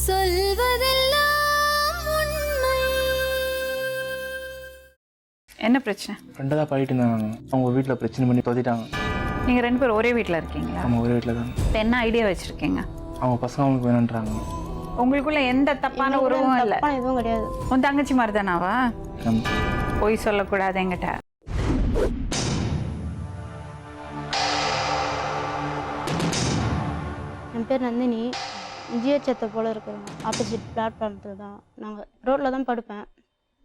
சொல்வதெல்லாம் உண்மை. என்ன பிரச்சனை? ஃப்ரெண்டாக தான் பாடிட்டு இருந்தாங்க. அவங்க வீட்டில் பிரச்சனை பண்ணி தொத்திட்டாங்க. நீங்கள் 2 பேரும் ஒரே வீட்டில் இருக்கீங்களா? அவங்க ஒரே வீட்டில் தான். இப்போ என்ன ஐடியா வச்சுருக்கீங்க? அவங்க பசங்க அவங்களுக்கு வேணுன்றாங்க. உங்களுக்குள்ள எந்த தப்பான உறவும் இல்லை? எதுவும் கிடையாது. உன் தங்கச்சி மாதிரி தானாவா? போய் சொல்லக்கூடாது என்கிட்ட. என் பேர் நந்தினி. ஜிஹெச்எத்தை போல் இருக்கிறோம். ஆப்போசிட் பிளாட்ஃபார்மத்தில் தான். நாங்கள் ரோட்டில் தான் படுப்பேன்.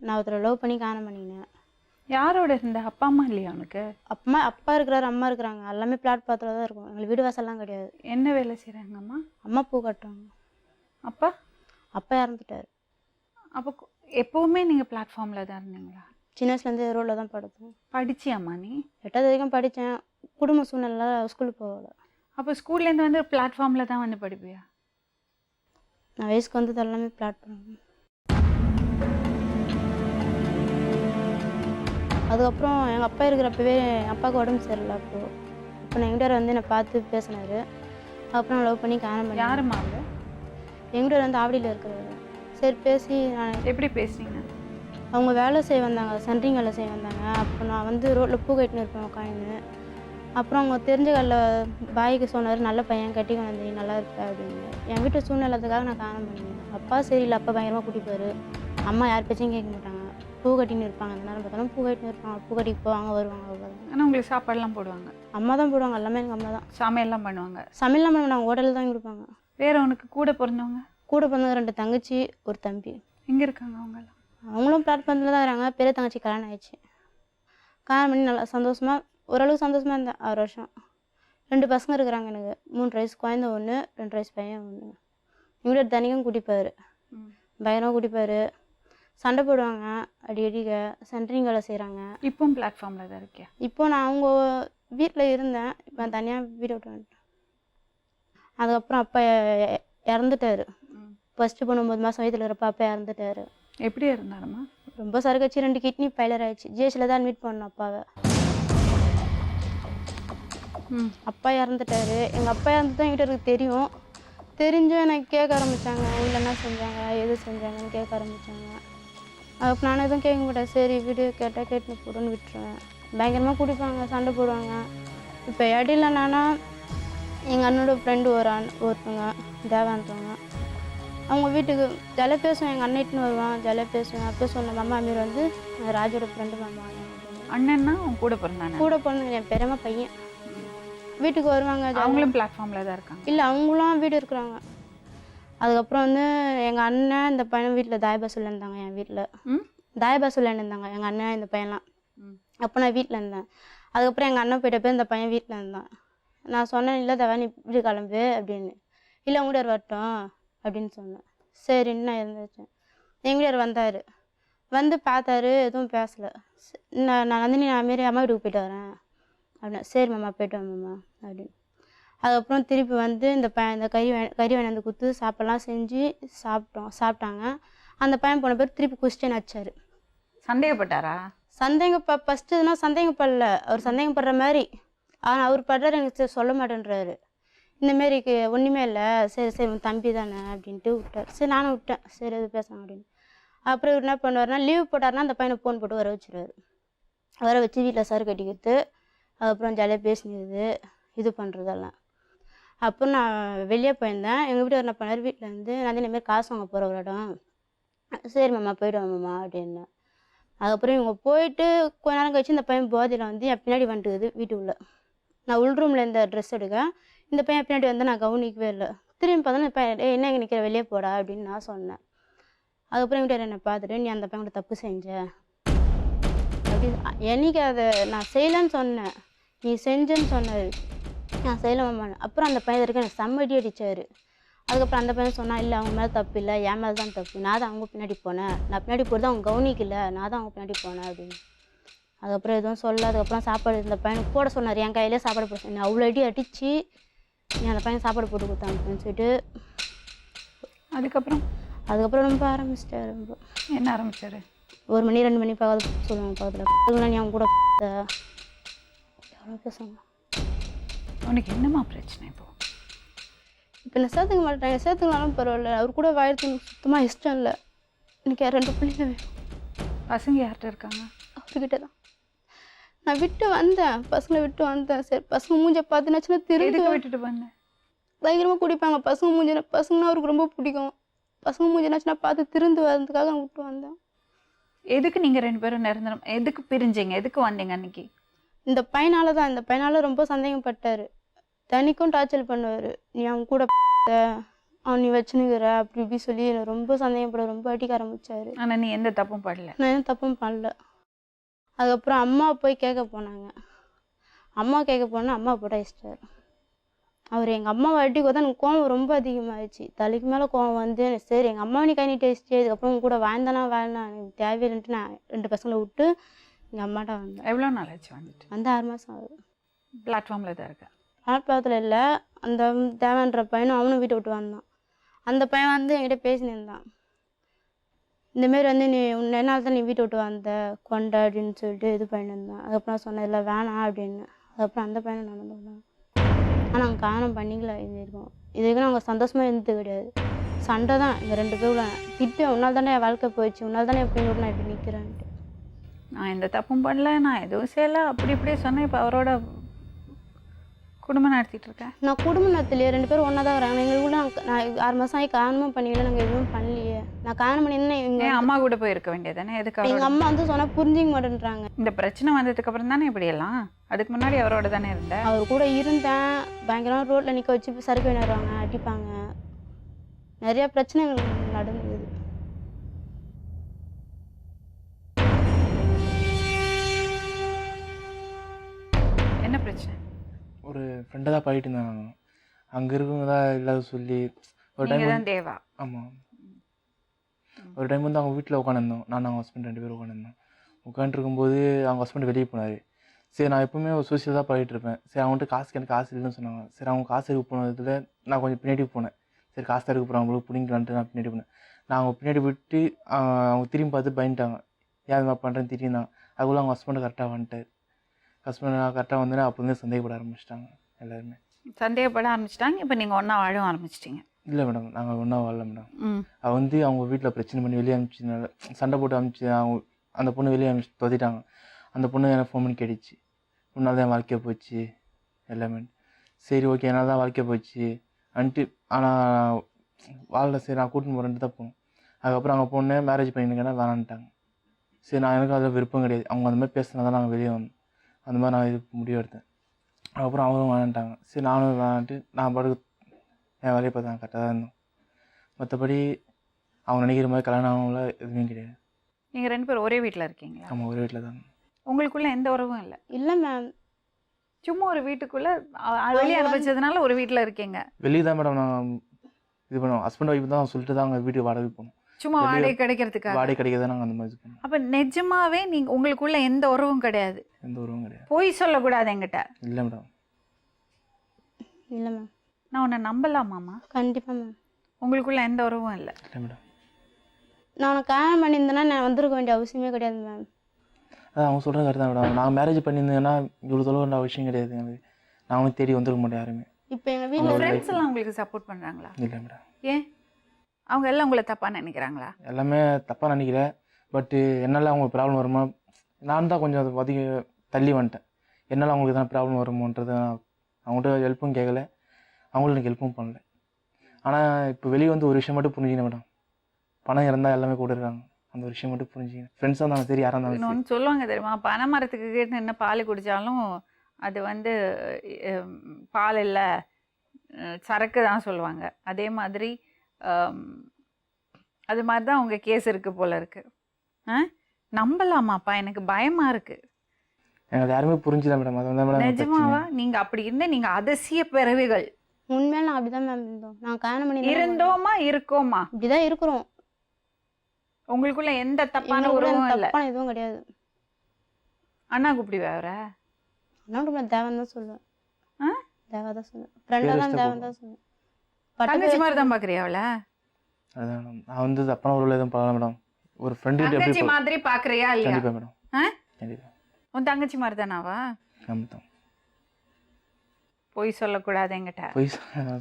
நான் ஒருத்தரை லவ் பண்ணி காணம் பண்ணினேன். யாரோட இருந்த? அப்பா அம்மா இல்லையா உனக்கு? அப்பா இருக்கிறாரு, அம்மா இருக்கிறாங்க. எல்லாமே பிளாட்ஃபார்த்தில் தான் இருக்கும். எங்களுக்கு வீடு வாசல்லாம் கிடையாது. என்ன வேலை செய்கிறாங்க அம்மா? அம்மா பூ கட்டுறாங்க. அப்பா? அப்பா இறந்துட்டார். அப்போ எப்போவுமே நீங்கள் பிளாட்ஃபார்மில் தான் இருந்தீங்களா? சின்ன வயசுலேருந்து ரோட்டில் தான் படுத்தோம். படிச்சியாம்மா நீ? 8வது வரைக்கும் படித்தேன். குடும்ப சூழ்நிலை ஸ்கூலுக்கு போகலை. அப்போ ஸ்கூல்லேருந்து வந்து பிளாட்ஃபார்மில் தான் வந்து படிப்பியா? நான் வயசுக்கு வந்தது எல்லாமே பிளாட்ஃபார்ம். அதுக்கப்புறம் எங்கள் அப்பா இருக்கிறப்பவே என் அப்பாவுக்கு உடம்பு சரியில்லை. அப்போ நான் எங்கிட்ட வந்து என்னை பார்த்து பேசினார். அப்புறம் லவ் பண்ணி காணம் பண்ணி. யாருமா அது? எங்கிட்ட வந்து ஆவடியில் இருக்கிறாரு. சரி பேசி நான் எப்படி பேசுனீங்க? அவங்க வேலை செய்ய வந்தாங்க, சென்ட்ரிங் வேலை செய்ய வந்தாங்க. அப்போ நான் வந்து ரோட்டில் பூ கட்டின்னு இருப்பேன் உட்காந்து. அப்புறம் அவங்க தெரிஞ்ச கல்லில் பாய்க்கு சொன்னார், நல்ல பையன் கட்டிக்கு வந்து நல்லா இருப்பேன் அப்படின்னு. என் வீட்டு சூழ்நிலத்துக்காக நான் காணம் பண்ணினேன். அப்பா சரியில்லை, அப்பா பயங்கரமாக கூட்டிப்பார். அம்மா யார் பேச்சையும் கேட்க மாட்டாங்க. பூ கட்டின்னு இருப்பாங்க. அந்த நேரம் பார்த்தாலும் பூ கட்டின்னு இருப்பாங்க. பூ கட்டிக்கு போவாங்க, வருவாங்க, அவ்வளோதான். ஆனால் உங்களுக்கு சாப்பாடுலாம் போடுவாங்க? அம்மா தான் போடுவாங்க. எல்லாமே எங்கள் அம்மா தான். சமையல்லாம் பண்ணுவாங்க? சமையல்லாம் பண்ண மாட்டாங்க, ஹோட்டலில் தான் கொடுப்பாங்க. வேறு உனக்கு கூட பிறந்தவங்க? கூட பிறந்தவங்க 2 தங்கச்சி, ஒரு தம்பி. எங்கே இருக்காங்க அவங்கெல்லாம்? அவங்களும் பிளாட்ஃபார்மில் தான் இருக்காங்க. பெரிய தங்கச்சி கல்யாணம் ஆயிடுச்சு. கல்யாணம் பண்ணி நல்லா சந்தோஷமாக, ஓரளவுக்கு சந்தோஷமாக இருந்தேன் 6 வருஷம். 2 பசங்க இருக்கிறாங்க எனக்கு. 3 வயசு குழந்தை 1, 2 வயசு பையன் 1. இவங்க தனிக்கும் குடிப்பார், பயங்கரமாக குடிப்பார். சண்டை போடுவாங்க, அடிக்க சென்ட்ரிங் வேலை செய்கிறாங்க. இப்போவும் பிளாட்ஃபார்மில் தான் இருக்கியா? இப்போ நான் அவங்க வீட்டில் இருந்தேன். இப்போ தனியாக வீடு விட்டு வந்துட்டேன். அதுக்கப்புறம் அப்பா இறந்துட்டார். ஃபஸ்ட்டு பொண்ணு 9 மாதம் வயதில் இருப்ப அப்பா இறந்துட்டார். எப்படி இருந்தாருமா? ரொம்ப சரக்கச்சு, 2 கிட்னி ஃபெயிலியர் ஆயிடுச்சு. ஜிஹெச்சில் தான் அட்மிட் பண்ணோம் அப்பாவை. அப்பா இறந்துட்டார். எங்கள் அப்பா இறந்து தான் என்கிட்ட எனக்கு தெரியும். தெரிஞ்சும் எனக்கு கேட்க ஆரம்பித்தாங்க. அவங்க என்ன செஞ்சாங்க, எது செஞ்சாங்கன்னு கேட்க ஆரம்பித்தாங்க. அதுக்கு நான் எதுவும் கேட்க மாட்டேன். சரி வீடு கேட்டால் கேட்டுன்னு போடுன்னு விட்டுருவேன். பயங்கரமாக குடிப்பாங்க, சண்டை போடுவாங்க. இப்போ இடையில நானா எங்கள் அண்ணனோட ஃப்ரெண்டு ஒருத்தவங்க தேவான்றவங்க, அவங்க வீட்டுக்கு ஜாலியாக பேசுவேன். எங்கள் அண்ணன் வருவான், ஜாலியாக பேசுவேன். அப்போ சொன்ன மாமா அமீர் வந்து ராஜோட ஃப்ரெண்டு மாமா. அண்ணன்னா அவங்க கூட பிறந்தாங்க? கூட பிறந்தாங்க. என் பெரியம்மா பையன் வீட்டுக்கு வருவாங்க. அவங்களும் பிளாட்ஃபார்மில் தான் இருக்காங்க? இல்லை, அவங்களும் வீடு இருக்கிறாங்க. அதுக்கப்புறம் வந்து எங்கள் அண்ணன் இந்த பையன் வீட்டில் தாயபாசூரில் இருந்தாங்க. என் வீட்டில் தாயபாசூரில் இருந்தாங்க எங்கள் அண்ணன் இந்த பையன்லாம். அப்போ நான் வீட்டில் இருந்தேன். அதுக்கப்புறம் எங்கள் அண்ணன் போயிட்ட போய் இந்த பையன் வீட்டில் இருந்தான். நான் சொன்னேன், இல்லை தவா நீ வீடு கிளம்பு அப்படின்னு. இல்லை உங்க வீட்டார் வரட்டும் அப்படின்னு சொன்னேன். சரின்னு நான் இருந்துச்சேன். எங்கள் வீட்டார் வந்தார். வந்து பார்த்தாரு, எதுவும் பேசலை. நான் வந்து நான் மாரி அம்மா வீட்டுக்கு போயிட்டு வரேன் அப்படின்னா. சரி மாமா போய்ட்டு வாம்மா அப்படின்னு. அதுக்கப்புறம் திருப்பி வந்து இந்த கறி வேணாந்து கொடுத்து சாப்பாடெல்லாம் செஞ்சு சாப்பிட்டாங்க. அந்த பையன் போன பேர் திருப்பி குஸ்டின் வச்சார். சந்தேகப்பட்டாரா? ஃபஸ்ட்டு எதுனா சந்தேகப்படல. அவர் சந்தேகப்படுற மாதிரி. ஆனால் அவர் படுறாரு, எனக்கு சொல்ல மாட்டேன்றாரு. இந்தமாரிக்கு ஒன்றுமே இல்லை, சரி சரி உன் தம்பி தானே அப்படின்ட்டு விட்டார். சரி நானும் விட்டேன், சரி அது பேசலாம் அப்படின்னு. அப்புறம் இவர் என்ன பண்ணுவார்னா, லீவ் போட்டார்னா அந்த பையனை ஃபோன் போட்டு வர வச்சுருவார். வர வச்சு வீட்டில் சரு கட்டிக்கிறது, அதுக்கப்புறம் ஜாலியாக பேசினது, இது பண்ணுறதெல்லாம். அப்புறம் நான் வெளியே போயிருந்தேன். எங்கள் வீட்டு என்ன பண்ணார், வீட்டில் வந்து நான் இந்தமாரி காசு வாங்க போகிற ஒரு இடம். சரி மாமா போய்ட்டு வாம்மா அப்படின்னு. அதுக்கப்புறம் இவங்க போயிட்டு கொஞ்ச நேரம் கழிச்சு இந்த பையன் போதையில் வந்து என் பின்னாடி வந்துட்டுக்குது வீட்டுக்குள்ளே. நான் உள் ரூமில் இந்த ட்ரெஸ் எடுக்க, இந்த பையன் பின்னாடி வந்து நான் கவனிக்கவே இல்லை. திரும்பி பார்த்தா இந்த பையன் என்ன இங்கே நிற்கிற, வெளியே போடா அப்படின்னு நான் சொன்னேன். அதுக்கப்புறம் என்கிட்ட என்னை பார்த்துட்டு, நீ அந்த பையன் கூட தப்பு செஞ்ச அப்படின்னு. என்னைக்கு அதை நான் செய்யலைன்னு சொன்னேன், நீ செஞ்சேன்னு சொன்னார். நான் செய்யலாமான்னு. அப்புறம் அந்த பையன் இருக்க எனக்கு செம்மடி அடித்தார். அதுக்கப்புறம் அந்த பையன் சொன்னால், இல்லை அவங்க மேலே தப்பு இல்லை, என் மேலே தான் தப்பு. நான் தான் அவங்க பின்னாடி போனேன், நான் பின்னாடி போகிறது அவங்க கவனிக்கல, நான் தான் அவங்க பின்னாடி போனேன் அப்படின்னு. அதுக்கப்புறம் எதுவும் சொல்ல. அதுக்கப்புறம் சாப்பாடு இந்த பையனுக்கு போட சொன்னார். என் கையிலே சாப்பாடு போட சொன்னேன். அவ்வளோ அடி அடித்து நீ அந்த பையன் சாப்பாடு போட்டு கொடுத்தாங்க அப்படின்னு சொல்லிட்டு. அதுக்கப்புறம் ரொம்ப ஆரம்பிச்சிட்டாரு. ரொம்ப என்ன ஆரம்பித்தார்? 1 மணி 2 மணி பக்கத்தில் சொல்லுவாங்க. பக்கத்தில் நீ அவங்க கூட எவ்வளோ பேசுவாங்க. உனக்கு என்னம்மா பிரச்சனை? இப்போ என்ன சேர்த்துக்க மாட்டாங்க, சேர்த்துக்கனாலும் பரவாயில்ல, அவர் கூட வாழறதுக்கு எனக்கு சுத்தமாக இஷ்டம் இல்லை. எனக்கு 2 பிள்ளைங்க வேணும். பசங்க யார்கிட்ட இருக்காங்க? அவர்கிட்ட தான் நான் விட்டு வந்தேன், பசங்களை விட்டு வந்தேன். சரி பசங்க மூஞ்ச பார்த்துனாச்சுன்னா திரும்பி எதுக்கு விட்டுட்டு பண்ணேன்? பயங்கரமாக குடிப்பாங்க பசங்க மூஞ்சினா. பசங்கன்னா அவருக்கு ரொம்ப பிடிக்கும். பசங்க மூஞ்சினாச்சுன்னா பார்த்து திருந்து வரதுக்காக நான் விட்டு வந்தேன். எதுக்கு நீங்கள் 2 பேரும் நிரந்தரம் எதுக்கு பிரிஞ்சீங்க? எதுக்கு வந்தீங்க அன்னைக்கு? இந்த பையனால தான். இந்த பையனால ரொம்ப சந்தேகப்பட்டார். தனிக்கும் டார்ச்சர் பண்ணுவார். நீ அவன் கூட அவன் நீ வச்சுனுக்கிற அப்படி இப்படி சொல்லி என்னை ரொம்ப சந்தேகப்பட ரொம்ப அடிக்க ஆரம்பிச்சாரு. ஆனால் நீ எந்த தப்பும் பண்ணல. நான் எதுவும் தப்பும் பண்ணல. அதுக்கப்புறம் அம்மா போய் கேட்க போனாங்க. அம்மா கேட்க போனால் அம்மா போட இஷ்டார். அவர் எங்கள் அம்மாவை அடிக்க தான் எனக்கு கோவம் ரொம்ப அதிகமாகிடுச்சு. தலைக்கு மேலே கோவம் வந்து சரி எங்கள் அம்மாவை நீ கை நீட்டி வச்சுட்டு இதுக்கப்புறம் உங்க கூட வாழ்ந்தானா வேணாம் எனக்கு தேவையில்லைன்ட்டு நான் 2 பசங்களை விட்டு எங்கள் அம்மாட்ட வந்தேன். எவ்வளோ நாள் ஆச்சு வந்துட்டு? வந்து 6 மாதம் ஆகுது. பிளாட்ஃபார்மில் தான் இருக்கேன். பிளாட்பாரத்தில் இல்லை, அந்த தேவன்ற பையனும் அவனும் வீட்டை விட்டு வந்தான். அந்த பையன் வந்து என்கிட்ட பேசினிருந்தான். இந்தமாரி வந்து நீ என்னால் தான் நீ வீட்டை விட்டு வந்த கொண்ட அப்படின்னு சொல்லிட்டு இது பண்ணியிருந்தான். அதுக்கப்புறம் நான் சொன்னேன் இல்லை வேணாம் அப்படின்னு. அதுக்கப்புறம் அந்த பையனை நடந்து வந்தான். ஆனால் நாங்கள் காரணம் பண்ணிக்கல. இது இருக்கும் இதுக்கு நாங்கள் சந்தோஷமாக இருந்தது கிடையாது. சண்டை தான் எங்கள் 2 பேருக்குள்ள. திட்டு உன்னால் தானே என் வாழ்க்கை போயிடுச்சு, உன்னால் தானே எப்படி நான் இப்படி நிற்கிறேன்ட்டு. நான் எந்த தப்பும் பண்ணல, நான் எதுவும் செய்யலை அப்படி இப்படியே சொன்னேன். இப்போ அவரோட குடும்பம் நடத்திட்டு இருக்கேன். நான் குடும்பம் நடத்தலையே, 2 பேரும் ஒன்றா தான் வராங்க. எங்களுக்குள்ள நான் 6 மாதம் ஆகி காரணமும் பண்ணிக்கல, நாங்கள் எதுவும் பண்ணலையே. நான் காரணம் பண்ணியிருந்தேன். எங்கள் அம்மா கூட போயிருக்க வேண்டியதானே? எதுக்கு? எங்கள் அம்மா வந்து சொன்னால் புரிஞ்சிக்க மாட்டேன்றாங்க. இந்த பிரச்சனை வந்ததுக்கு அப்புறம் தானே இப்படியெல்லாம்? அதுக்கு முன்னாடி அவரோட தானே இருந்தேன். அவர் கூட இருந்தேன். பயங்கரமாக ரோட்டில் நிற்க வச்சு சரக்கு விளையாடுவாங்க, அடிப்பாங்க. நிறையா பிரச்சனைகள் நடந்தது. என்ன பிரச்சனை? ஒரு ஃப்ரெண்டை தான் பழகிட்டு இருந்தாங்க. அங்கே இருக்கவங்க தான் இல்லாத சொல்லி ஒரு டைம் தான் தேவா. ஆமாம், ஒரு டைம் வந்து அவங்க வீட்டில் உட்காந்துருந்தோம். நான் அவங்க ஹஸ்பண்ட் 2 பேரும் உட்காந்துருந்தோம். உட்காந்துருக்கும்போது அவங்க ஹஸ்பண்ட் வெளியே போனார். சரி நான் எப்போவுமே ஒரு சோசியல் தான் பழகிட்டு இருப்பேன். சரி அவங்கள்ட்ட எனக்கு காசு இல்லைன்னு சொன்னாங்க. சரி அவங்க காசு எடுக்க போனதில் நான் கொஞ்சம் பின்னாடி போனேன். சரி காசு தான் எடுக்க போகிறேன் அவங்களுக்கு பிடிங்கலான்ட்டு நான் பின்னாடி போனேன். நான் அவங்க பின்னாடி விட்டு அவங்க திரும்பி பார்த்து பயந்துட்டாங்க. ஏன் இது பண்ணுறேன்னு திடீர்னாங்க. அதுக்குள்ளே அவங்க ஹஸ்பண்ட் கரெக்டாக வந்துட்டார். ஹஸ்பண்ட் கரெக்டாக வந்து அப்போ வந்து சந்தேகப்பட ஆரம்பிச்சிட்டாங்க. எல்லாருமே சந்தேகப்பட ஆரம்பிச்சிட்டாங்க. இப்போ நீங்கள் ஒன்றா வாழவும் ஆரம்பிச்சிட்டிங்க? இல்லை மேடம், நாங்கள் ஒன்றா வாழல மேடம். அவள் வந்து அவங்க வீட்டில் பிரச்சனை பண்ணி வெளியே அனுப்பிச்சதுனால சண்டை போட்டு அனுப்பிச்சு அவங்க அந்த பொண்ணு வெளியே அனுப்பிச்சு தொத்திட்டாங்க. அந்த பொண்ணு எனக்கு ஃபோன் பண்ணி கேட்டுச்சு, உன்னால் தான் என் வாழ்க்கையை போச்சு எல்லாமே. சரி ஓகே என்னால் தான் வாழ்க்கையை போச்சு அன்ட்டு. ஆனால் வாழல. சரி நான் கூட்டின்னு போகிறேன்ட்டு தான் போனோம். அதுக்கப்புறம் அங்கே போனேன் மேரேஜ் பண்ணிங்கன்னா வேணான்ட்டாங்க. சரி நான் எனக்கு அதில் விருப்பம் கிடையாது. அவங்க அந்த மாதிரி பேசினா தான் நாங்கள் வெளியே வந்தோம். அந்த மாதிரி நான் இது முடிவு எடுத்தேன். அதுக்கப்புறம் அவரும் வேணான்ட்டாங்க. சரி நானும் வேணான்ட்டு நான் பாட்டுக்கு என் வேலையை பார்த்து நான் கரெக்டாக தான் இருந்தோம். மற்றபடி அவங்க நினைக்கிற மாதிரி கல்யாணம் ஆகல எதுவுமே கிடையாது. நீங்கள் 2 பேரும் ஒரே வீட்டில் இருக்கீங்களா? ஆமாம், ஒரே வீட்டில் தான். உங்களுக்குள்ள எந்த உறவும் இல்லை? இல்லை மேம், சும்மா ஒரு வீட்டுக்குள்ளே வெளியே அனுப்பிச்சதுனால ஒரு வீட்டில் இருக்கீங்க. வெளியே தான் மேடம் நான் இது பண்ணுவோம். ஹஸ்பண்ட் ஒய்ஃப் தான் சொல்லிட்டு தான் அவங்க வீட்டுக்கு வாடகை போகணும். சும்மா வாடகை கிடைக்கிறதுக்காக? வாடகை கிடைக்கிறதா நாங்கள் அந்த மாதிரி இது பண்ணுவோம். அப்போ நிஜமாவே நீங்கள் உங்களுக்குள்ள எந்த உறவும் கிடையாது? எந்த உறவும் கிடையாது. போய் சொல்லக்கூடாது என்கிட்ட. இல்லை மேடம். இல்லை மேம். நான் உன்னை நம்பலாமாம்மா? கண்டிப்பாக மேம். உங்களுக்குள்ள எந்த உறவும் இல்லை? இல்லை மேடம். நான் உனக்கு கல்யாணம் பண்ணியிருந்தேன்னா நான் வந்திருக்க வேண்டிய அவசியமே கிடையாது மேம். அதான் அவங்க சொல்கிற கருத்து தான் மேடம். நான் மேரேஜ் பண்ணியிருந்தேன்னா இவ்வளோ தொலைவு வேண்டிய அவசியம் கிடையாது எனக்கு. நான் அவனுக்கு தேடி வந்துருக்க மாட்டேன் யாருமே. இப்போ எங்கள் வீட்டில் ஃப்ரெண்ட்ஸ் எல்லாம் உங்களுக்கு சப்போர்ட் பண்ணுறாங்களா? இல்லை மேடம். ஏன் அவங்க எல்லாம் உங்களை தப்பாக நினைக்கிறாங்களா? எல்லாமே தப்பாக நினைக்கிறேன். பட்டு என்னால் அவங்க ப்ராப்ளம் வருமா, நான் தான் கொஞ்சம் அதை தள்ளி வந்துட்டேன். என்னால் அவங்களுக்கு தான் ப்ராப்ளம் வருமோன்றதை நான் அவங்கள்ட்ட ஹெல்ப்பும் கேட்கல, அவங்களும் எனக்கு ஹெல்ப்பும் பண்ணல. ஆனால் இப்போ வெளியே வந்து ஒரு விஷயம் மட்டும் புரிஞ்சுக்கணும் மேடம், பணம் இருந்தால் எல்லாமே கூட இருக்காங்க. அந்த ஒரு விஷயம் மட்டும் புரிஞ்சுக்கணும். ஃப்ரெண்ட்ஸாக இருந்தாலும் சரி, யாராக இருந்தாலும் சரி. ஒன்று சொல்லுவாங்க தெரியுமா, பனை மரத்துக்கு கேட்டு என்ன பால் குடித்தாலும் அது வந்து பால் இல்லை சரக்கு தான் சொல்லுவாங்க. அதே மாதிரி அது மாதிரி தான் உங்கள் கேஸ் இருக்குது போல இருக்கு. நம்பலாமாப்பா? எனக்கு பயமாக இருக்குது. எங்களுக்கு யாருமே புரிஞ்சுல மேடம். அது வந்து மேடம் நிஜமாவா? நீங்கள் அப்படி இருந்தால் நீங்கள் அதிசய பிறவிகள். உண்மையில நான் அப்படிதான் மேம் இருந்தோம். நான் கல்யாணம் பண்ணி இருந்தோமா இருக்கோமா? இப்படிதான் இருக்கிறோம். உங்களுக்குள்ள எந்த தப்பான உறவும் இல்லை? தப்பான எதுவும் கிடையாது. அண்ணா கூப்பிடி வேற அண்ணா தேவன் தான் சொல்லுவேன். தேவா தான் சொல்லுவேன். ஃப்ரெண்டாக தான் தேவன் தான் சொல்லுவேன். தங்கச்சி மாதிரி தான் பார்க்குறியா அவளை? அதான் நான் வந்து தப்பான உறவுல எதுவும் பார்க்கல மேடம். ஒரு ஃப்ரெண்டு தங்கச்சி மாதிரி பார்க்குறியா இல்லையா? கண்டிப்பாக மேடம். கண்டிப்பாக. உன் தங்கச்சி மாதிரி தானாவா? ஆமாம். பொய் சொல்லக்கூடாது என்கிட்ட. பொய்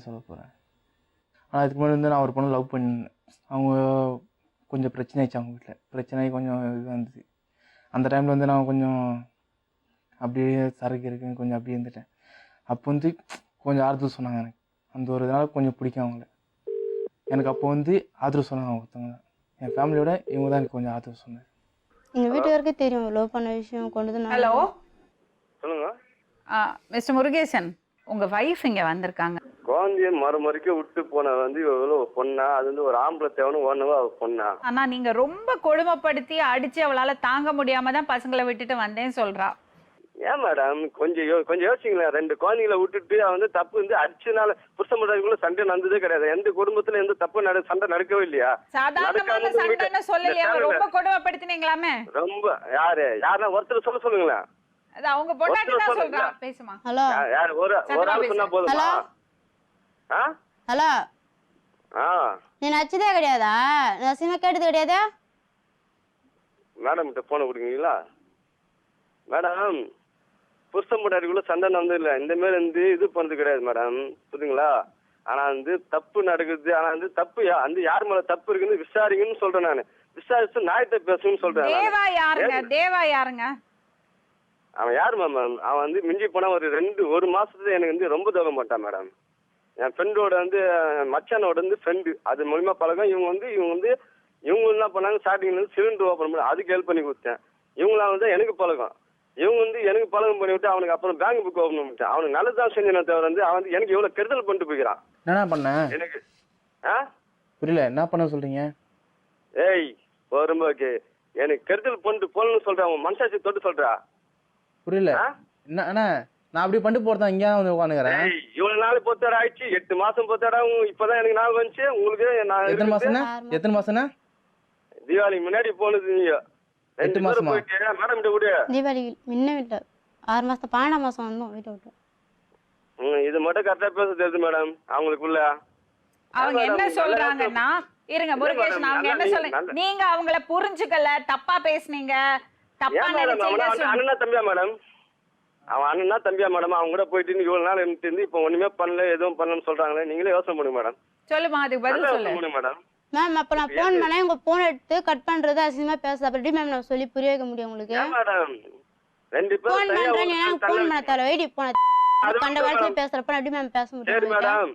சொல்ல போகிறேன். ஆனால் அதுக்கு முன்னாடி வந்து நான் ஒரு பொண்ணு லவ் பண்ணியிருந்தேன். அவங்க கொஞ்சம் பிரச்சனை ஆயிடுச்சு, அவங்க வீட்டில் பிரச்சனை கொஞ்சம் இது இருந்தது. அந்த டைமில் வந்து நான் கொஞ்சம் அப்படியே சரக்கு இருக்குன்னு கொஞ்சம் அப்படியே இருந்துட்டேன். அப்போ வந்து கொஞ்சம் ஆறுதல் சொன்னாங்க எனக்கு. அந்த ஒரு இதனால் கொஞ்சம் பிடிக்கும் அவங்கள எனக்கு. அப்போ வந்து ஆதரவு சொன்னாங்க ஒருத்தவங்க தான். என் ஃபேமிலியோட இவங்க தான் எனக்கு கொஞ்சம் ஆதரவு சொன்னாங்க. எங்கள் வீட்டுக்காருக்கே தெரியும் லவ் பண்ண விஷயம் கொண்டு வந்து ஹலோ சொல்லுங்க. மிஸ்டர் முருகேசன், உங்கள் ஒய்ஃப் இங்கே வந்திருக்காங்க. குழந்தைய மறுமறிக்க விட்டு போன வந்து எவ்வளோ பொண்ணா, அது வந்து ஒரு ஆம்பளை தேவனு ஒன்றுவா அவ பொண்ணா. ஆனா நீங்க ரொம்ப கொடுமைப்படுத்தி அடிச்சு அவளால தாங்க முடியாம தான் பசங்களை விட்டுட்டு வந்தேன்னு சொல்றா. ஏன் மேடம் கொஞ்சம் யோசிங்களேன். 2 குழந்தைங்களை விட்டுட்டு அவன் வந்து தப்பு வந்து அடிச்சனால புருஷன் முன்னாடிக்குள்ள சண்டை நடந்ததே கிடையாது. எந்த குடும்பத்துல எந்த தப்பு சண்டை நடக்கவே இல்லையா? சாதாரணமான சண்டைன்னு சொல்லலையா? ரொம்ப கொடுமைப்படுத்தினீங்களாமே. ரொம்ப யாருன்னா ஒருத்தர் சொல்லுங்களேன். அது அவங்க பொண்டாட்டி தான் சொல்றா. பேசுமா. ஹலோ யார் ஒரு ஆள் சொன்னா போதுமா? ஹலோ நீ நச்சதே கிடையாதா? நான் சினிமா கேட்டது கிடையாதா? மேடம் கிட்ட போன கொடுக்குறீங்களா? மேடம் புருஷன் முன்னாடிக்குள்ள சண்டை நடந்தது இல்லை. இந்த மாதிரி வந்து இது பண்ணது கிடையாது மேடம், புரியுதுங்களா? ஆனா வந்து தப்பு நடக்குது. ஆனா வந்து தப்பு வந்து யார் மேல தப்பு இருக்குன்னு விசாரிங்கன்னு சொல்றேன். நான் விசாரிச்சு நாயத்தை பேசணும்னு சொல்றேன். தேவா யாருங்க? தேவா யாருங்க? அவன் யாரு மேம்? அவன் வந்து மிஞ்சி போனா ஒரு மாசத்துல எனக்கு வந்து ரொம்ப தோக மாட்டான் மேடம். என் ஃப்ரெண்டோட வந்து மச்சானோட வந்து ஃப்ரெண்டு, அது மூலியமா பழகம். இவங்க என்ன பண்ணாங்க, ஸ்டார்டிங்ல இருந்து சிலிண்டர் ஓப்பன் பண்ணி அதுக்கு ஹெல்ப் பண்ணி கொடுத்தேன். இவங்களாம் வந்து எனக்கு பழகம். இவங்க வந்து எனக்கு பழகம் பண்ணி விட்டு அவனுக்கு அப்புறம் பேங்க் புக் ஓப்பன் பண்ணிவிட்டேன். அவனுக்கு நல்லதான் செஞ்சேனே தவிர வந்து அவன் வந்து எனக்கு எவ்வளவு கெடுதல் பண்ணிட்டு போய்க்கிறான். என்ன பண்ண எனக்கு புரியல. என்ன பண்ண சொல்றீங்க? ஏய் வரும்போக்கு எனக்கு கெடுதல் பண்ணிட்டு போகணும்னு சொல்றேன். அவன் மனசாட்சி தொட்டு சொல்றா. புரியல. என்ன அண்ணா, நான் அப்படி பண்ணிட்டு போறதா இங்கே வந்து உட்காந்துக்கிறேன். இவ்வளவு நாள் பொத்தாடா ஆயிடுச்சு, 8 மாசம் பொத்தாடா. இப்பதான் எனக்கு ஞாபகம் வந்துச்சு. உங்களுக்கு எத்தனை மாசம்னா? தீபாவளி முன்னாடி போனது நீங்க 8 மாசமா? மேடம் கிட்ட விடு. தீபாவளி முன்ன வீட்டில் 6 மாசம் 12ஆம் மாசம் வந்தோம் வீட்டை விட்டு. இது மட்டும் கரெக்டா பேச தெரியுது மேடம் அவங்களுக்குள்ள. அவங்க என்ன சொல்றாங்கன்னா, இருங்க முருகேசன், அவங்க என்ன சொல்றாங்க, நீங்க அவங்கள புரிஞ்சுக்கல, தப்பா பேசுனீங்க, தப்பா நினைச்சீங்க. அண்ணனா தம்பியா மேடம்? அவன் அண்ணனா தம்பியா மேடம்? அவங்க கூட போயிட்டு இவ்வளவு நாள் இருந்து இப்ப ஒண்ணுமே பண்ணல, எதுவும் பண்ணலன்னு சொல்றாங்களே. நீங்களே யோசனை பண்ணுங்க மேடம். சொல்லுமா, அதுக்கு பதில் சொல்லு மேடம். மேம் அப்போ நான் ஃபோன் பண்ணேன், உங்கள் ஃபோன் எடுத்து கட் பண்ணுறது அசிங்கமாக பேசுது. அப்புறம் எப்படி மேம் நான் சொல்லி புரிய வைக்க முடியும் உங்களுக்கு? மேடம் 2 பேரும் ஃபோன் பண்ணுறேன், எனக்கு ஃபோன் பண்ண தர வைடி போன கண்ட வாழ்க்கை பேசுகிறப்ப எப்படி மேம் பேச முடியும்? சரி மேடம்,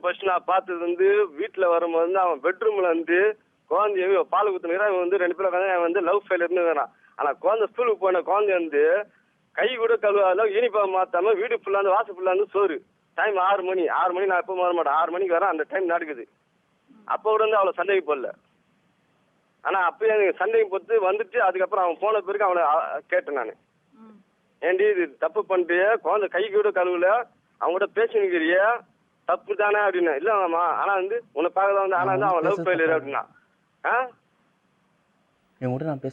ஃபர்ஸ்ட் நான் பார்த்தது வந்து வீட்டில் வரும்போது வந்து அவன் பெட்ரூமில் வந்து குழந்தைய பால் ஊற்றுனுங்கிறான். அவன் வந்து 2 பேரும் உட்காந்து அவன் வந்து லவ் ஃபெயிலியர்னு வேணாம். ஆனால் குழந்தை ஸ்கூலுக்கு போன குழந்தை வந்து கை கூட கழுவாத யூனிஃபார்ம் மாற்றாம வீடு ஃபுல்லாக வந்து வாசல் ஃபுல்லாக வந்து சோறு. டைம் 6 மணி நான் எப்போ வர மாட்டேன். 6 மணிக்கு வரேன். அந்த டைம் நடக்குது. அப்போ கூட வந்து அவளை சந்தேகம் போடல. ஆனா அப்பயே எனக்கு சந்தேகம் போட்டு வந்துட்டு அதுக்கப்புறம் அவன் போன பிறகு அவனை கேட்டேன் நான், ஏண்டி இது தப்பு பண்ணிட்டு குழந்தை கை கூட கழுவுல அவங்க கூட பேசினுக்கிறிய தப்பு தானே அப்படின்னா. இல்ல மாமா, ஆனா வந்து உன்னை பார்க்கதான் வந்து, ஆனா வந்து அவன் லவ் ஃபெயிலியர் அப்படின்னா.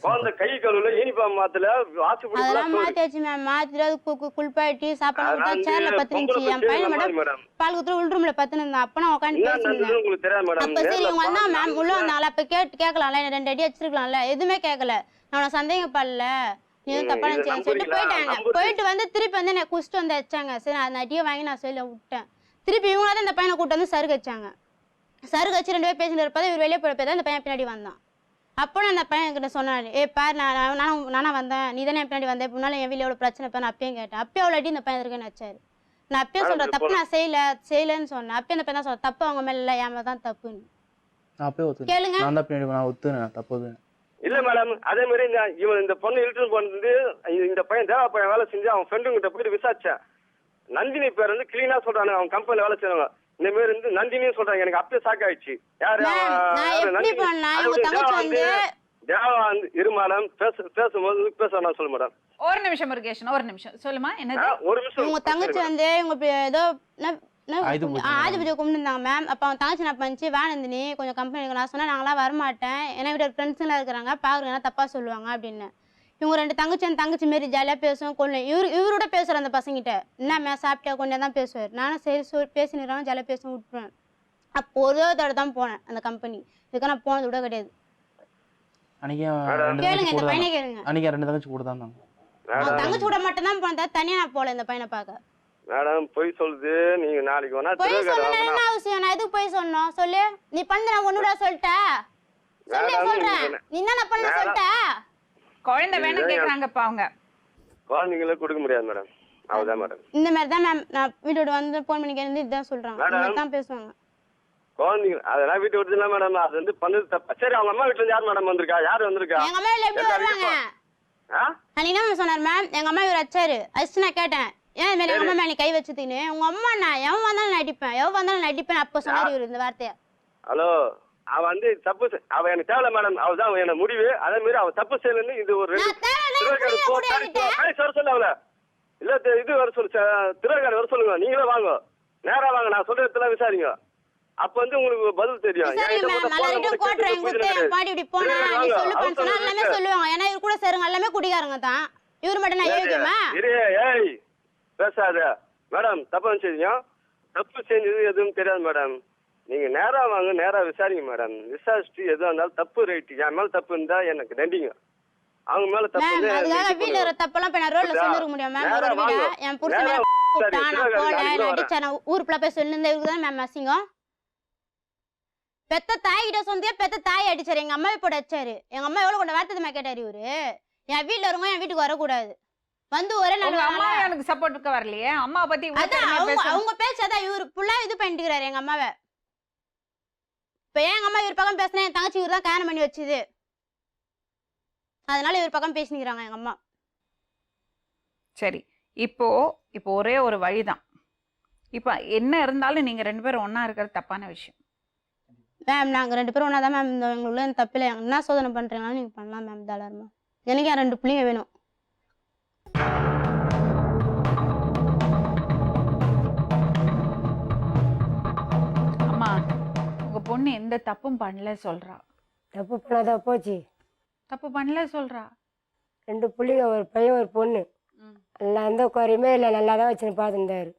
குழந்தை கை கழுவுல யூனிஃபார்ம் மாத்தல அதெல்லாம் மாத்தியாச்சு மேம். மாத்திட்டு குளிப்பாட்டி சாப்பாடு சேர்ல பத்துனுச்சு. என் பையன் மேடம் பால் குத்துற உள்ரூம்ல பத்துன்னு இருந்தான். அப்ப நான் உட்காந்து பேசினேன். அப்ப சரி இவங்க வந்தா மேம் உள்ள வந்தாங்களா, அப்ப கேட்கலாம்ல, 2 அடி அடிச்சிருக்கலாம்ல, எதுவுமே கேட்கல. நான் சந்தேகப்படல, நீ தப்பா நினைச்சேன்னு சொல்லிட்டு போயிட்டாங்க. போயிட்டு வந்து திருப்பி வந்து என்ன குடிச்சிட்டு வந்து வச்சாங்க. சரி அந்த அடியை வாங்கி நான் சொல்லி விட்டேன். திருப்பி இவங்களா தான் இந்த பையனை கூப்பிட்டு வந்து சருகு வச்சாங்க. சருகு வச்சு 2 பேர் பேசிட்டு இருப்பதை இவர் வெளியே போய் தான் இந்த பையன் பின்னாடி வந்தான். அப்போ நான் அந்த பையன் என்கிட்ட சொன்னாரு, பாரு நானா வந்தேன், நீ தானே என் பின்னாடி வந்தேன், முன்னால என் வீட்டில் எவ்வளோ பிரச்சனை நான் அப்பயும் கேட்டேன். அப்பயும் அவ்வளோ அடி இந்த பையன் இருக்குன்னு வச்சாரு. நான் அப்பயும் சொல்றேன் தப்பு நான் செய்யலன்னு சொன்னேன். அப்பயும் அந்த பையன் தான் சொல்றேன் தப்பு அவங்க மேல இல்லை, என் மேல தான் தப்புன்னு. கேளுங்க. இல்ல மேடம், அதே மாதிரி இவன் இந்த பொண்ணு இழுத்து போனது இந்த பையன் தேவா பையன் வேலை செஞ்சு அவன் ஃப்ரெண்டுங்கிட்ட போயிட்டு விசாரிச்சேன். நந்தினி பேர் வந்து கிளீனா சொல்றானு, அவன் கம்பெனில வேலை செய்யறவங்க இந்த மாதிரி இருந்து நந்தினின்னு சொல்றாங்க. எனக்கு அப்பயே ஷாக் ஆயிடுச்சு. யாரு தேவா வந்து இரு மேடம், பேசும்போது பேச சொல்லு மேடம். ஒரு நிமிஷம் முருகேசன், ஒரு நிமிஷம் சொல்லுமா. என்ன ஒரு நிமிஷம். உங்க தங்கச்சி வந்து இவங்க ஏதோ ஆதி பூஜை கும்பிட்டுருந்தாங்க மேம். அப்போ அவன் தங்கச்சி நான் பண்ணிச்சு வேணந்தினி கொஞ்சம் கம்பெனிக்கு. நான் சொன்னேன் நாங்களாம் வரமாட்டேன், ஏன்னா வீட்டு ஃப்ரெண்ட்ஸுங்களாம் இருக்கிறாங்க, பாக்குறேன்னா தப்பா சொல்லுவாங்க அப்படின்னு. இவங்க 2 தங்கச்சி மாரி ஜாலியாக பேசுவோம். கொள்ளும் இவரோட பேசுகிறேன் அந்த பசங்கிட்ட. என்ன சாப்பிட்டா கொஞ்சம் தான் பேசுவார். நானும் சரி பேசினுறாங்க, ஜாலியாக பேச விட்டுருவேன். அப்போ ஒரு தடவை தான் போனேன் அந்த கம்பெனி. இதுக்கு நான் போனது கூட கிடையாது. கேளுங்க இந்த பையனை கேளுங்க. அன்னைக்கு 2 தங்கச்சி கூட தான் தங்கச்சி கூட மட்டும் தான் போனேன், தனியாக நான் போகல இந்த பையனை பார்க்க. மேடம் பொய் சொல்லுது. நீங்க நாளைக்கு வேணா போய் திருவேற்காடு சொல்லணும் வாங்கண்ணா. என்ன அவசியம்? நான் எதுக்கு போய் சொன்னோம் சொல்லு? நீ பண்ண நான் ஒண்ணுடா சொல்லிட்டேன். சொல்லு மேடம், சொல்றேன். நீங்க நீ என்ன பண்ண மேடம். சொல்லிட்ட? குழந்தை வேணும் கேக்குறாங்கப்பா அவங்க. குழந்தைங்கள கொடுக்க முடியாது மேடம். அவ்வளவுதான் மேடம். இந்த மாதிரி தான் மேம் நான் வீட்டோட வந்து ஃபோன் பண்ணி கேட்டு இதான் சொல்றாங்க. இந்த மாதிரி தான் பேசுவாங்க. குழந்தைங்க அதெல்லாம் வீட்டு விட்டுல மேடம். அது வந்து பண்ணது தப்பு. சரி அவங்க அம்மா வீட்டுல இருந்து யார் மேடம் வந்திருக்கா? யார் வந்திருக்கா? எங்க அம்மா வீட்டுல எப்படி வருவாங்க? நான் என்ன சொன்னார் மேம்? எங்க அம்மா இவர் அச்சாரு. அச்சு நான் கேட்டேன், ஏன் இது மாதிரி எங்க அம்மா மேல நீ கை வச்சுதுன்னு. உங்க அம்மா நான் எவன் வந்தாலும் நடிப்பேன், எவன் வந்தாலும் நடிப்பேன். அப்ப சொன்னாரு இவர் இந்த வார்த்தைய. ஹலோ, அவ வந்து தப்பு அவ எனக்கு தேவை மேடம். அவதான் என்ன முடிவு. அதே மாதிரி அவ தப்பு செய்யலன்னு இது ஒரு வர சொல்லு அவள. இல்ல இது வர சொல்லு, திருவேற்காடு வர சொல்லுங்க. நீங்களே வாங்க, நேரா வாங்க. நான் சொல்ற இடத்துல விசாரிங்க. அப்ப வந்து உங்களுக்கு பதில் தெரியும். சொல்லுவாங்க ஏன்னா இவர் கூட சேருங்க எல்லாமே குடிகாரங்க தான். இவர் மட்டும் நான் யோகியமா? ஏய் பேசாத மேடம். தப்பு செஞ்சீங்க. தப்பு செஞ்சது எதுவும் தெரியாது மேடம். நீங்க நேரா வாங்க, நேரா விசாரிங்க மேடம். விசாரிச்சுட்டு எதுவும் இருந்தாலும் தப்பு ரைட்டு. என் மேல தப்பு இருந்தா எனக்கு தண்டிங்க. அவங்க மேல தப்பு அதுக்காக வீட்டுல இருக்கிற தப்பெல்லாம் நான் ரோட்ல சொல்லிருக்க முடியும் மேம். ஒரு வீட என் புருஷன் கூப்பிட்டான், நான் போல நடிச்சேன். ஊர் பிள்ளை போய் சொல்லிருந்தேன். இவருக்கு தான் மேம் அசிங்கம். பெத்த தாய் கிட்ட சொந்தியா பெத்த தாய் அடிச்சாரு. எங்க அம்மாவை போட்டு அடிச்சாரு. எங்க அம்மா எவ்வளவு கொண்ட வார்த்தை கேட்டாரு இவரு. என் வீட்டுல இருங்க, என் வீட்டுக்கு வரக்கூடாது. வந்து ஒரே நாள் அம்மா எனக்கு சப்போர்ட்டுக்கு வரலையே. அம்மா பத்தி அவங்க பேச்சாதான் இவரு ஃபுல்லா இது பண்ணிட்டுக்கிறாரு எங்க அம்மாவை. இப்ப ஏன் எங்க அம்மா இவர் பக்கம் பேசினா என் தங்கச்சி இவர் தான் கல்யாணம் பண்ணி வச்சுது. அதனால இவர் பக்கம் பேசிக்கிறாங்க எங்க அம்மா. சரி, இப்போ ஒரே ஒரு வழிதான். இப்ப என்ன இருந்தாலும் நீங்க 2 பேரும் ஒன்னா இருக்கிறது தப்பான விஷயம் மேம். நாங்க 2 பேரும் ஒன்னா தான் மேம். இந்த எங்களுக்குள்ள இந்த தப்பில்லை. என்ன சோதனை பண்றீங்களான்னு நீங்க பண்ணலாம் மேம். தாராளமா. எனக்கு என் 2 பிள்ளைங்க வேணும். அம்மா, உங்க பொண்ணு எந்த தப்பும் பண்ணல சொல்றா. தப்பு பண்ணாதா போச்சு. தப்பு பண்ணல சொல்றா. 2 பிள்ளைங்க, ஒரு பையன் ஒரு பொண்ணு. எல்லாம் எந்த குறையுமே இல்லை, நல்லா தான் வச்சுன்னு பார்த்துருந்தாரு.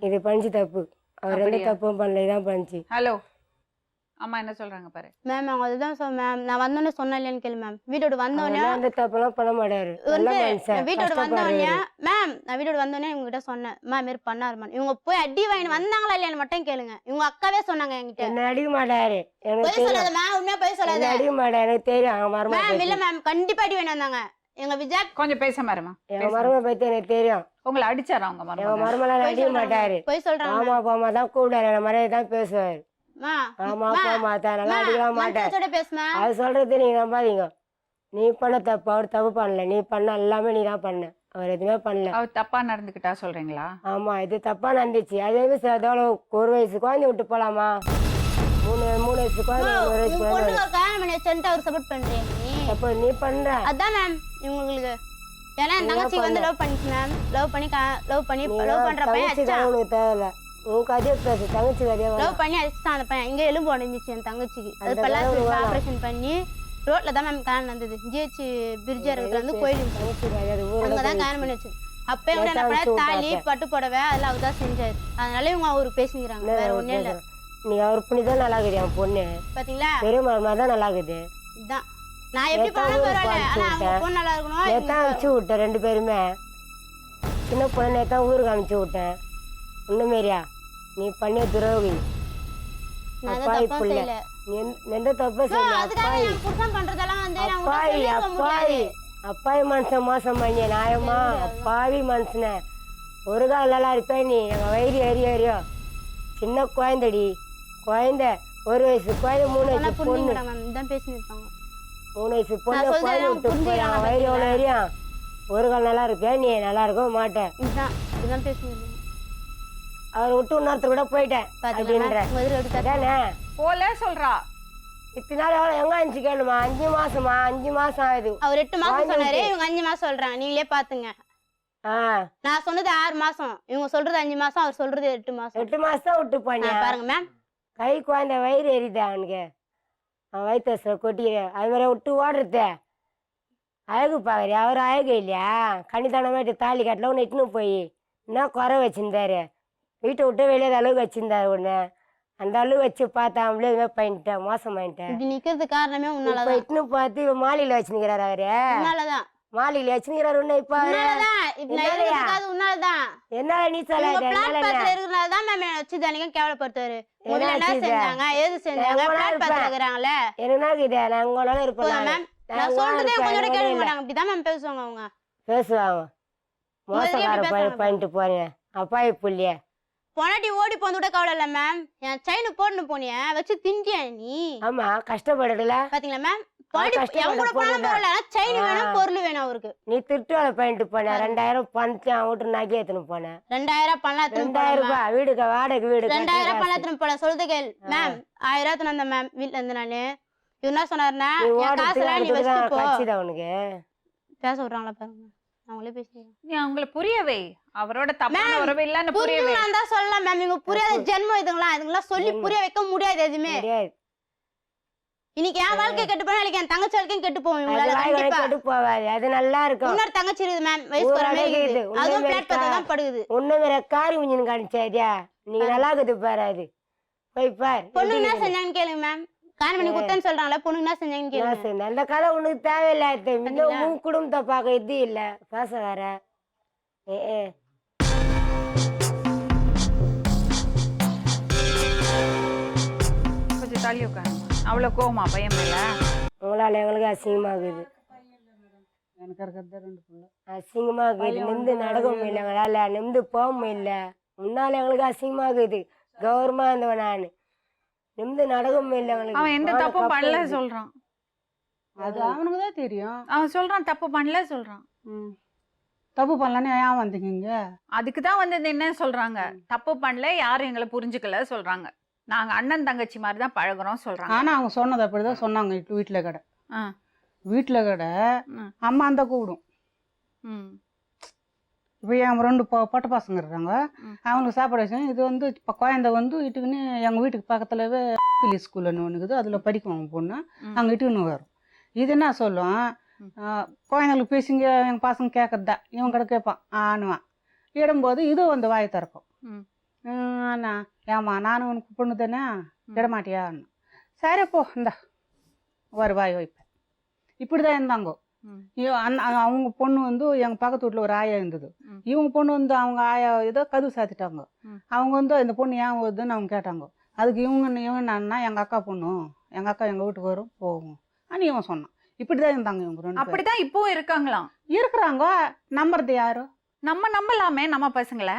இது பண்ணிச்சு தப்பு. அவர் எந்த தப்பும் பண்ணல, இதான் பண்ணிச்சு. ஹலோ, அம்மா என்ன சொல்றாங்க பாரு மேம். அவங்க அதுதான் மேம். நான் வந்தோடனே சொன்னேன் இல்லையான்னு கேளு மேம். வீட்டோட வந்தோடனே அந்த தப்பெல்லாம் பண்ண மாட்டாரு. வீட்டோட வந்தோடனே மேம், நான் வீட்டோட வந்தோடனே இவங்க கிட்ட சொன்னேன், மாரி பண்ணாருமான். இவங்க போய் அடி வாங்கி வந்தாங்களா இல்லையான்னு மட்டும் கேளுங்க. இவங்க அக்காவே சொன்னாங்க என்கிட்ட. என்ன அடிக்க மாட்டாரு. போய் சொல்லாத மேம், உண்மையா போய் சொல்லாத. அடிக்க மாட்டாரு, எனக்கு தெரியும். மேம் இல்ல மேம், கண்டிப்பா அடி வாங்கி வந்தாங்க. எங்க விஜயா கொஞ்சம் பேச மாருமா. எங்க மருமக பத்தி எனக்கு தெரியும். உங்களை அடிச்சாரா உங்க எங்க மருமலாம் அடிக்க மாட்டாரு. போய் சொல்றாங்க. ஆமா போமா தான் கூப்பிடாரு, மறைய தான் பேசுவாரு. ஆமா போமா தான் நல்லா அடிக்கலாம் மாட்டாரு. அது சொல்றது நீங்க நம்பாதீங்க. நீ பண்ண தப்பு, அவர் தப்பு பண்ணல. நீ பண்ண எல்லாமே நீ தான் பண்ண, அவர் எதுவுமே பண்ணல. அவர் தப்பா நடந்துக்கிட்டா சொல்றீங்களா? ஆமா, இது தப்பா நடந்துச்சு. அதே மாதிரி ஒரு வயசு குழந்தை விட்டு போலாமா? 3 வயசு குழந்தை, 1 வயசு குழந்தை அவர் சப்போர்ட் பண்றீங்க அப்ப நீ பண்ற. அதான் மேம் இவங்களுக்கு. ஏன்னா தங்கச்சி வந்து லவ் பண்ணிச்சு மேம். லவ் பண்ற பையன் அடிச்சான். உனக்கு தேவையில்ல, உன் கதையை பேசு. தங்கச்சி கதையை லவ் பண்ணி அடிச்சுட்டான் அந்த பையன். இங்க எலும்பு உடஞ்சிச்சு என் தங்கச்சிக்கு. அது பல்லாஸ் ஆபரேஷன் பண்ணி ரோட்ல தான் மேம் கல்யாணம் நடந்தது. ஜிஹெச் பிரிட்ஜா இருக்கிறது வந்து கோயில் அங்கதான் கல்யாணம் பண்ணி வச்சு. அப்ப இவங்க என்ன பண்ண, தாலி பட்டு புடவை அதெல்லாம் அவர் தான் செஞ்சாரு. அதனால இவங்க அவருக்கு பேசிக்கிறாங்க, வேற ஒண்ணும் இல்ல. நீ அவர் புண்ணிதான் நல்லா இருக்குது. என் பொண்ணு பாத்தீங்களா, பெரிய மருமா தான் நல்லா இருக்குது. இதுதான் நான் எப்படி பண்ணாலும் பரவாயில்ல, ஆனா அவங்க பொண்ணு நல்லா இருக்கணும். நேத்தான் அனுப்பிச்சு விட்டேன் 2 பேருமே. சின்ன பொண்ணு நேத்தான் ஊருக்கு அனுப்பிச்சு விட்டேன். ஒண்ணுமேரியா நீ பண்ணி துரோகி. அப்பாய் புள்ள எந்த தப்ப செய்யல. அப்பாய் மனுஷன் மோசம் பண்ணி நாயமா. அப்பாவி மனுஷன ஒரு கால் நல்லா இருப்பேன். நீ எங்க வயிறு எரியோ. சின்ன குழந்தைடி, குழந்தை 1 வயசு குழந்தை, 3 வயசு பொண்ணு. 3 வயசு பொண்ணு குழந்தை விட்டு போய் வயிறு எவ்வளோ எரியும். ஒரு கால் நல்லா இருப்பேன், நீ நல்லா இருக்க மாட்டேன். அவர் விட்டு இன்னொருத்தர் கூட போயிட்டேன் அப்படின்ற போல சொல்றா. இத்தனை நாள் எவ்வளோ எங்க அஞ்சு கேளுமா? 5 மாசமா? 5 மாசம் ஆகுது. அவர் 8 மாசம் சொன்னாரு, இவங்க 5 மாசம் சொல்றாங்க. நீங்களே பாத்துங்க. நான் சொன்னது 6 மாசம், இவங்க சொல்றது 5 மாசம், அவர் சொல்றது 8 மாசம். 8 மாசம் தான் விட்டு போனீங்க பாருங்க மேம். கை குழந்தை வயிறு எரியுதா அவனுக்கு? அவன் வயிற்று கொட்டிக்கிறேன். அது மாதிரி விட்டு ஓடுறது அழகு பாக்குறி. அவர் அழகு இல்லையா? கனிதானமாட்டு தாலி கட்டல ஒன்று இட்டுன்னு போய் என்ன குறை வச்சிருந்தாரு. வீட்டை விட்டு வெளியே அளவுக்கு வச்சிருந்தாரு ஒன்று. அந்த அளவு வச்சு பார்த்தா அவங்களே இதுமாதிரி பண்ணிட்டேன், மோசம் பண்ணிட்டேன். இப்படி நிக்கிறது காரணமே உன்னாலதான். இட்டுன்னு பார்த்து மாலையில வச்சுக்கிறாரு அவரு. உன்னாலதான் மாலியில் வச்சுக்கிறாரு உன்னை இப்போ உன்னாலதான் இப்ப நான் என்னலையா? இருக்காது உன்னாலதான் என்னால நீ சொல்லாத பிளாட் என்னால பக்கத்துல இருக்கிறனாலதான் மேம் என்ன வச்சு தினைக்கும் கேவலப்படுத்துவாரு உங்க வீட்டுல என்ன என்னாச்சு இது? செஞ்சாங்க ஏது செஞ்சாங்க நான் பிளாட் பக்கத்துல இருப்பேன். இருக்கிறாங்களே என்ன இது நான் உங்களால இருப்பேன் போதும் நானு. மேம் நான் சொல்றதே இருப்பேன், கொஞ்சம் கூட எனக்கு கேட்க இல்ல. மாட்டாங்க இப்படிதான் மேம் பேசுவாங்க அவங்க பேசுவாங்க மோசக்கார இப்படி பேசுறாங்க. பண்ணிட்டு போறேன் அப்பாவி புள்ளிய பொனாட்டி ஓடி போந்து கூட கவலை இல்ல மேம் என் செயின் போட்டு போனிய வச்சு திண்டியா நீ ஆமா கஷ்டப்படல பாத்தீங்களா மேம் பொனாட்டி கஷ்டப்பட என் கூட போனாலும் போறதா? பரவாயில்ல செயின் வேணும் பொருள் வேணும் அவருக்கு நீ திருட்டு வேலை பண்ணிட்டு போன 2000 பணத்தை அவன் வீட்டு நகை எடுத்துன்னு போனேன் 2000 பண்ணலாம் 2000 ரூபாய் வீடுக்கு வாடகை வீடு 2000 பண்ணலாம் போல சொல்லுது கேள் மேம் 1000 வந்த மேம் வீட்டுல இருந்து நானு இவர் என்ன சொன்னாருன்னா நீ என் காசுலாம் நீ ஓடுறதுக்கு வச்சுட்டு போ கட்சிதான் உனக்கு பேச விடுறாங்களா பாருங்க அவங்களே பேசுறேன் நீ அவங்கள புரியவே அவரோட தப்பான Ma'am, உறவு இல்லன்னு புரியவே புரியலாம் தான் சொல்லலாம் மேம் இவங்க புரியாத ஜென்மம் இதுங்களாம் சொல்லி ஜென்மம். புரிய வைக்க முடியாது எதுவுமே முடியாது இன்னைக்கு என் வாழ்க்கை கெட்டு போனா நாளைக்கு என் தங்கச்சி வாழ்க்கையும் கெட்டு போகும் அது இவங்களால வாய் கண்டிப்பா கெட்டு போகாது அது நல்லா இருக்கும் இன்னொரு தங்கச்சி இருக்குது மேம் வயசு போற மாதிரி ஊரடங்கு இருக்குது இது, அதுவும் உள்ளே பிளாட் பக்கத்துல தான் படுகுது ஒண்ணு வேற காரி முஞ்சின்னு காணிச்சாதியா நீ நல்லா இருக்குது பாரு அது போய் பார் பொண்ணு எப்படி என்ன இருக்குது? செஞ்சாங்கன்னு கேளுங்க மேம் காரணம் பண்ணி குத்தன்னு சொல்றாங்களா பொண்ணு என்ன செஞ்சாங்கன்னு நான் கேளுங்க சொன்னேன், அந்த கதை உனக்கு தேவையில்லாத இன்னும் பாத்தீங்களா? உன் குடும்பத்தை பார்க்க இது இல்ல பேச வேற ஏ கொஞ்சம் தள்ளி உட்காருங்க அவ்வளவு கோவமா பையன் மேல உங்களால எங்களுக்கு அசிங்கமா இருக்குது எனக்கு இருக்கிறது 2 புள்ள அசிங்கமா இருக்குது நிமிந்து நடக்க முடியல எங்களால நிமிந்து போக முடியல முன்னால எங்களுக்கு அசிங்கமா இருக்குது கௌரவமா இருந்தவன் நான் நிமிந்து நடக்க முடியல எங்களுக்கு அவன் எந்த போன தப்பும் கப்பு பண்ணல இருக்குது. சொல்றான் அது அவனுக்கு தான் தெரியும் அவன் சொல்றான் தப்பு பண்ணல சொல்றான் ம். தப்பு பண்ணலன்னு ஏன் வந்தீங்க இங்க அதுக்கு தான் வந்து என்ன சொல்றாங்க தப்பு பண்ணல யாரும் எங்களை புரிஞ்சுக்கல சொல்றாங்க நாங்க அண்ணன் தங்கச்சி மாதிரி தான் பழகுறோம் சொல்றாங்க ஆனா அவங்க சொன்னது அப்படிதான் சொன்னாங்க வீட்டுல கடை ஆ. வீட்டுல கடை ம். அம்மா அந்த கூப்பிடும் ம். இப்போ என் 2 பொட்ட பசங்க இருக்காங்க ம். அவங்களுக்கு சாப்பாடு வச்சேன் இது வந்து இப்போ குழந்தை வந்து இட்டுக்குன்னு எங்கள் வீட்டுக்கு பக்கத்துலவே பிள்ளை ஸ்கூல்னு ஒன்று இருக்குது அதில் படிக்கும் அவங்க பொண்ணு ம். அங்கே இட்டுக்குன்னு வரும் இது என்ன சொல்லும் ம். குழந்தைங்களுக்கு பேசிங்க எங்கள் பசங்க கேட்கறதா இவன் கிட்ட கேட்பான் ஆணுவான் இடும்போது இது வந்து வாயை திறக்கும் ம். அண்ணா ஏம்மா நானும் உனக்கு பொண்ணு தானே இடமாட்டியா சரி போ இந்தா ஒரு வாய் வைப்பேன் இப்படி தான் இருந்தாங்க ம். அவங்க பொண்ணு வந்து எங்கள் பக்கத்து வீட்டில் ஒரு ஆயா இருந்தது ம். இவங்க பொண்ணு வந்து அவங்க ஆயா ஏதோ கதவு சாத்திட்டாங்க ம். அவங்க வந்து இந்த பொண்ணு ஏன் வருதுன்னு அவங்க கேட்டாங்க அதுக்கு இவங்க என்னன்னா எங்கள் அக்கா பொண்ணு எங்கள் அக்கா எங்கள் வீட்டுக்கு வரும் போகும் ஆனால் இவன் சொன்னான் இப்படி தான் இருந்தாங்க இவங்க 2 பேரும் அப்படிதான் இப்பவும் இருக்காங்களாம் இருக்கிறாங்க நம்புறது யாரு நம்ம நம்பலாமே நம்ம பசங்கள